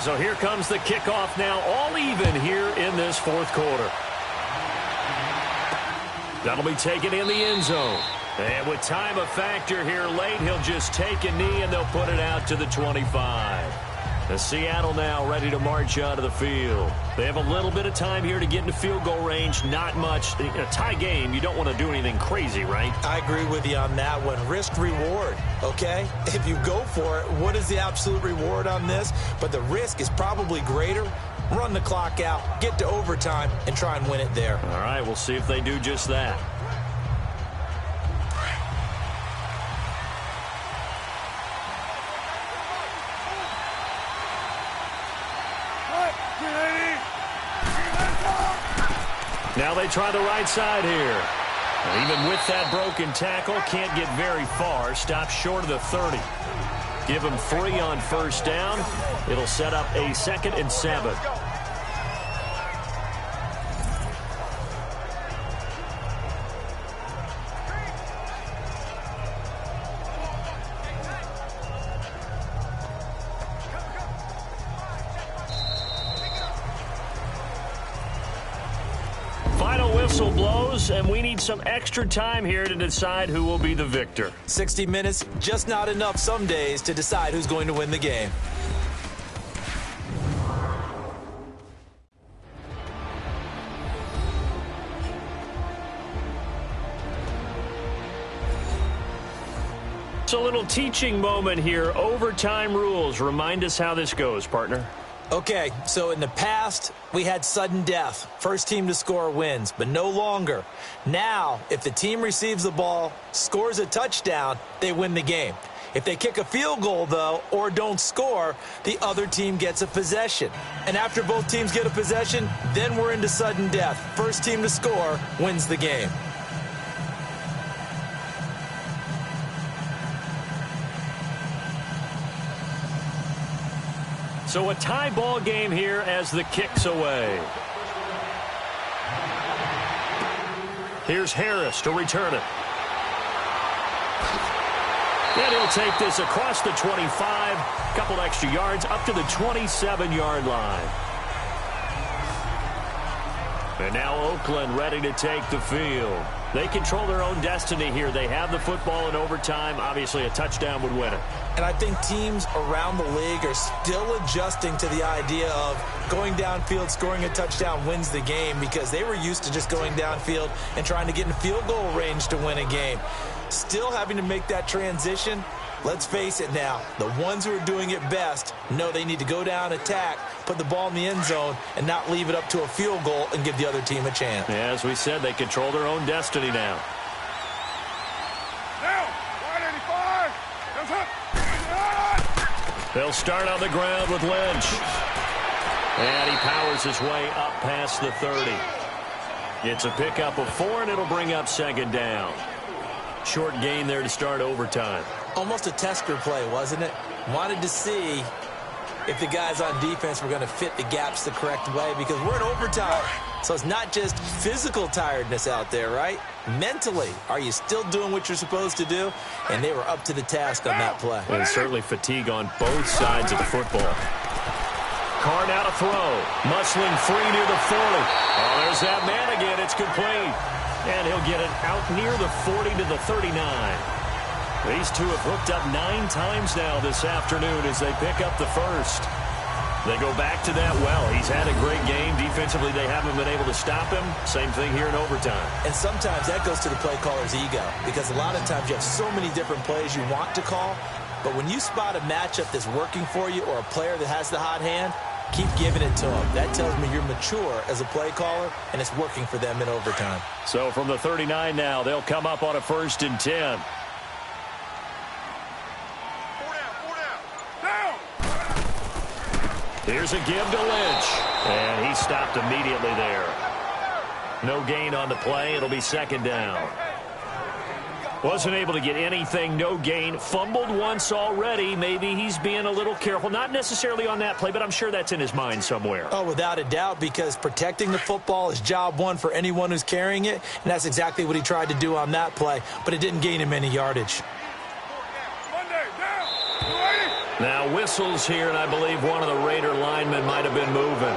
So here comes the kickoff now, all even here in this fourth quarter. That'll be taken in the end zone. And with time a factor here late, he'll just take a knee and they'll put it out to the 25. The Seattle now ready to march out of the field. They have a little bit of time here to get into field goal range. Not much. In a tie game, you don't want to do anything crazy, right? I agree with you on that one. Risk reward, okay? If you go for it, what is the absolute reward on this? But the risk is probably greater. Run the clock out, get to overtime, and try and win it there. All right, we'll see if they do just that. Now they try the right side here. And even with that broken tackle, can't get very far. Stops short of the 30. Give him 3 on first down. It'll set up a 2nd and 7. Whistle blows, and we need some extra time here to decide who will be the victor. 60 minutes, just not enough some days to decide who's going to win the game. It's a little teaching moment here. Overtime rules. Remind us how this goes, partner. Okay, so in the past, we had sudden death. First team to score wins, but no longer. Now, if the team receives the ball, scores a touchdown, they win the game. If they kick a field goal, though, or don't score, the other team gets a possession. And after both teams get a possession, then we're into sudden death. First team to score wins the game. So a tie ball game here as the kick's away. Here's Harris to return it. And he'll take this across the 25. Couple extra yards up to the 27-yard line. And now Oakland ready to take the field. They control their own destiny here. They have the football in overtime. Obviously, a touchdown would win it. And I think teams around the league are still adjusting to the idea of going downfield, scoring a touchdown wins the game, because they were used to just going downfield and trying to get in field goal range to win a game. Still having to make that transition. Let's face it now, the ones who are doing it best know they need to go down, attack, put the ball in the end zone, and not leave it up to a field goal and give the other team a chance. Yeah, as we said, they control their own destiny now. Now, 185. Comes up. They'll start on the ground with Lynch. And he powers his way up past the 30. It's a pickup of 4, and it'll bring up 2nd down. Short gain there to start overtime. Almost a tester play, wasn't it? Wanted to see if the guys on defense were going to fit the gaps the correct way, because we're in overtime. So it's not just physical tiredness out there, right? Mentally, are you still doing what you're supposed to do? And they were up to the task on that play. And certainly fatigue on both sides of the football. Carr now to throw. Muscling free near the 40. Oh, there's that man again. It's complete. And he'll get it out near the 40 to the 39. These two have hooked up 9 times now this afternoon as they pick up the first. They go back to that well. He's had a great game. Defensively, they haven't been able to stop him. Same thing here in overtime. And sometimes that goes to the play caller's ego, because a lot of times you have so many different plays you want to call, but when you spot a matchup that's working for you or a player that has the hot hand, keep giving it to him. That tells me you're mature as a play caller, and it's working for them in overtime. So from the 39 now, they'll come up on a 1st and 10. Here's a give to Lynch, and he stopped immediately there. No gain on the play. It'll be 2nd down. Wasn't able to get anything, no gain. Fumbled once already. Maybe he's being a little careful. Not necessarily on that play, but I'm sure that's in his mind somewhere. Oh, without a doubt, because protecting the football is job one for anyone who's carrying it, and that's exactly what he tried to do on that play, but it didn't gain him any yardage. Now whistles here, and I believe one of the Raider linemen might have been moving.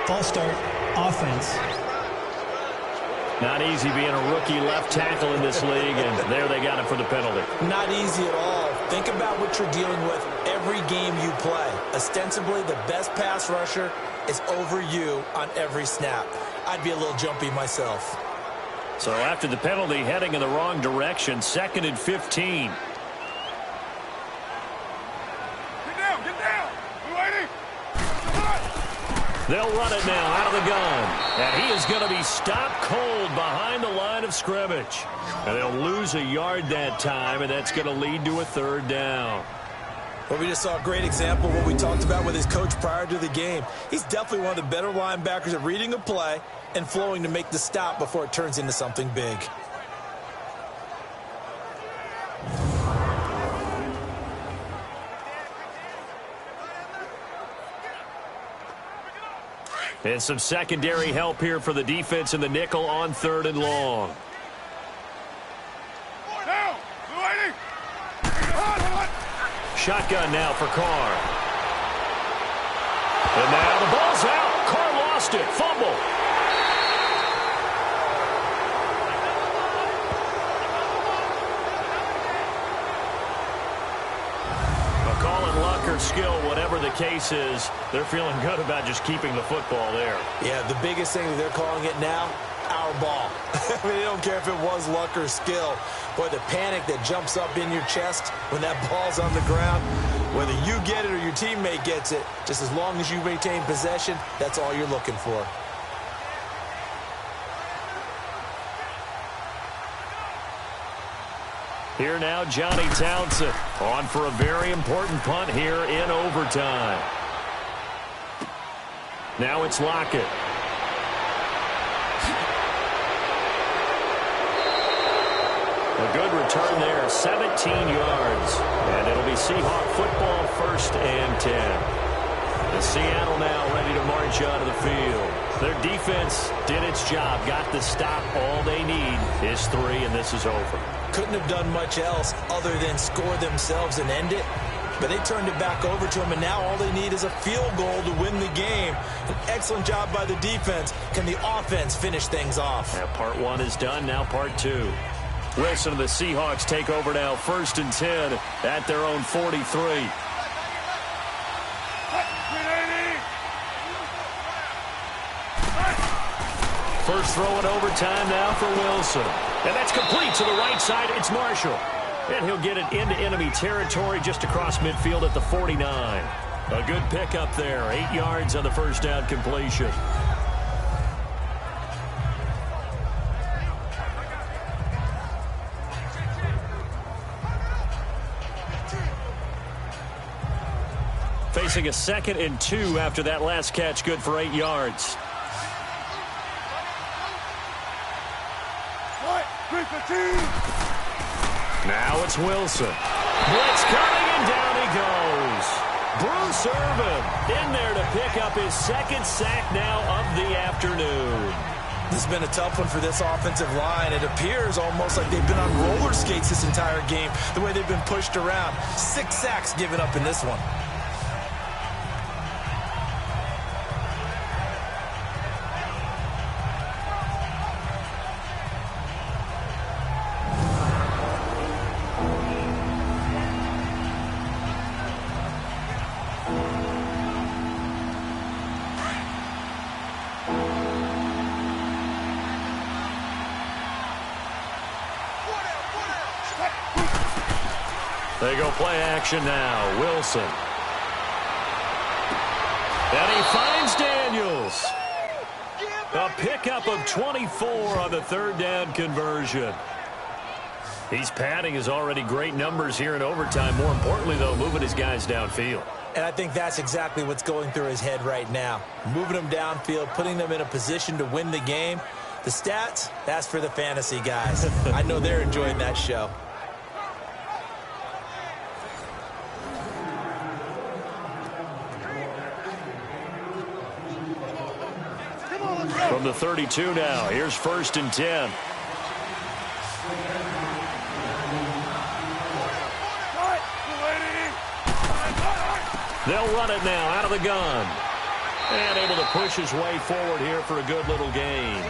False start, offense. Not easy being a rookie left tackle in this league, and there they got him for the penalty. Not easy at all. Think about what you're dealing with every game you play. Ostensibly, the best pass rusher is over you on every snap. I'd be a little jumpy myself. So after the penalty, heading in the wrong direction, 2nd and 15. They'll run it now out of the gun. And he is going to be stopped cold behind the line of scrimmage. And they'll lose a yard that time, and that's going to lead to a 3rd down. Well, we just saw a great example of what we talked about with his coach prior to the game. He's definitely one of the better linebackers at reading a play and flowing to make the stop before it turns into something big. And some secondary help here for the defense in the nickel on 3rd and long. Shotgun now for Carr. And now the ball's out. Carr lost it. Fumble. Or skill, whatever the case is, they're feeling good about just keeping the football there. Yeah, the biggest thing that they're calling it now, our ball. I mean, they don't care if it was luck or skill. Boy, the panic that jumps up in your chest when that ball's on the ground, whether you get it or your teammate gets it, just as long as you maintain possession, that's all you're looking for. Here now, Johnny Townsend on for a very important punt here in overtime. Now it's Lockett. A good return there, 17 yards. And it'll be Seahawk football, 1st and 10. And Seattle now ready to march out of the field. Their defense did its job, got the stop. All they need is 3, and this is over. Couldn't have done much else other than score themselves and end it. But they turned it back over to him, and now all they need is a field goal to win the game. An excellent job by the defense. Can the offense finish things off? Yeah, part 1 is done, now part 2. Wilson and the Seahawks take over now, 1st and 10 at their own 43. First throw in overtime now for Wilson. And that's complete to the right side. It's Marshall. And he'll get it into enemy territory just across midfield at the 49. A good pickup there. 8 yards on the first down completion. Facing a 2nd and 2 after that last catch. Good for 8 yards. Now it's Wilson. Blitz coming, and down he goes. Bruce Irvin in there to pick up his second sack now of the afternoon. This has been a tough one for this offensive line. It appears almost like they've been on roller skates this entire game, the way they've been pushed around. 6 sacks given up in this one. They go play action now. Wilson. And he finds Daniels. A pickup of 24 on the third down conversion. He's padding his already great numbers here in overtime. More importantly, though, moving his guys downfield. And I think that's exactly what's going through his head right now. Moving them downfield, putting them in a position to win the game. The stats, that's for the fantasy guys. I know they're enjoying that show. From the 32 now, here's 1st and 10. They'll run it now out of the gun. And able to push his way forward here for a good little gain.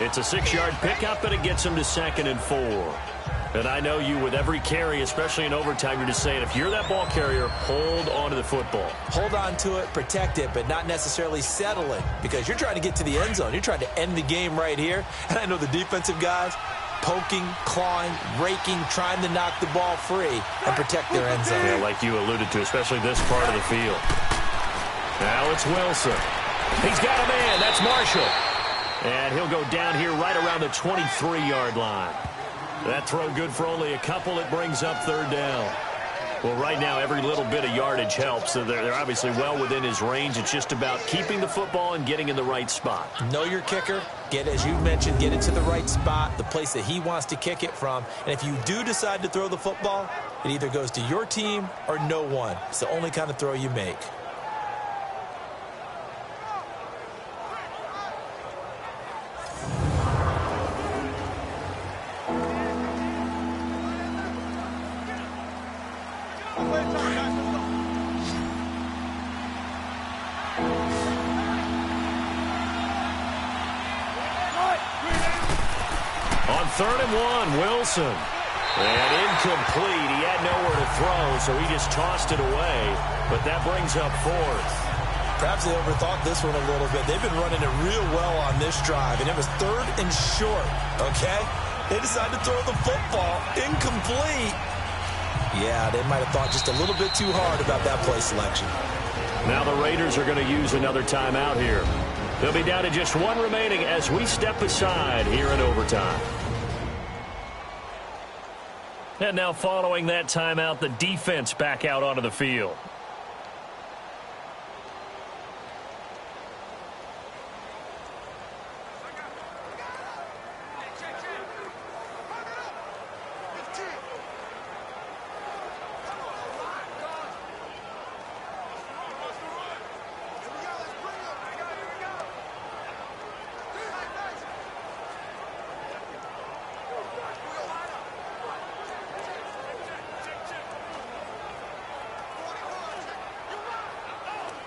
It's a 6-yard pickup, and it gets him to 2nd and 4. And I know you, with every carry, especially in overtime, you're just saying, if you're that ball carrier, hold on to the football. Hold on to it, protect it, but not necessarily settle it, because you're trying to get to the end zone. You're trying to end the game right here. And I know the defensive guys poking, clawing, raking, trying to knock the ball free and protect their end zone. Yeah, like you alluded to, especially this part of the field. Now it's Wilson. He's got a man. That's Marshall. And he'll go down here right around the 23-yard line. That throw good for only a couple. It brings up 3rd down. Well, right now, every little bit of yardage helps. So they're obviously well within his range. It's just about keeping the football and getting in the right spot. Know your kicker. Get, as you mentioned, get it to the right spot, the place that he wants to kick it from. And if you do decide to throw the football, it either goes to your team or no one. It's the only kind of throw you make. On 3rd and 1, Wilson. And incomplete. He had nowhere to throw, so he just tossed it away. But that brings up 4th. Perhaps they overthought this one a little bit. They've been running it real well on this drive, and it was 3rd and short, okay? They decided to throw the football. Incomplete. Yeah, they might have thought just a little bit too hard about that play selection. Now the Raiders are going to use another timeout here. They'll be down to just 1 remaining as we step aside here in overtime. And now following that timeout, the defense back out onto the field.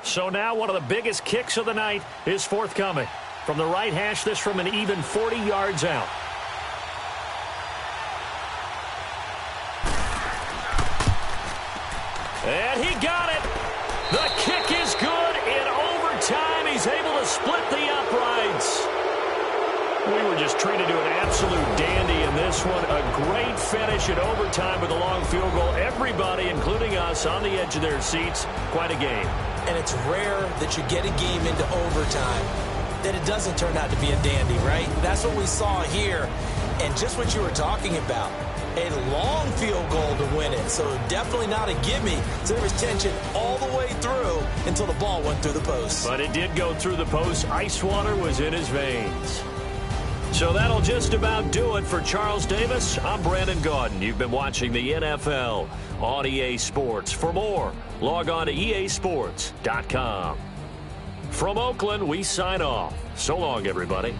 So now one of the biggest kicks of the night is forthcoming. From the right hash, this from an even 40 yards out. And he got it. The kick is good. In overtime, he's able to split the uprights. We were just treated to an absolute dandy in this one. A great finish at overtime with a long field goal. Everybody, including us, on the edge of their seats. Quite a game. And it's rare that you get a game into overtime that it doesn't turn out to be a dandy, right? That's what we saw here. And just what you were talking about, a long field goal to win it. So definitely not a gimme. So there was tension all the way through until the ball went through the post. But it did go through the post. Ice water was in his veins. So that'll just about do it for Charles Davis. I'm Brandon Gaudin. You've been watching the NFL on EA Sports. For more, log on to easports.com. From Oakland, we sign off. So long, everybody.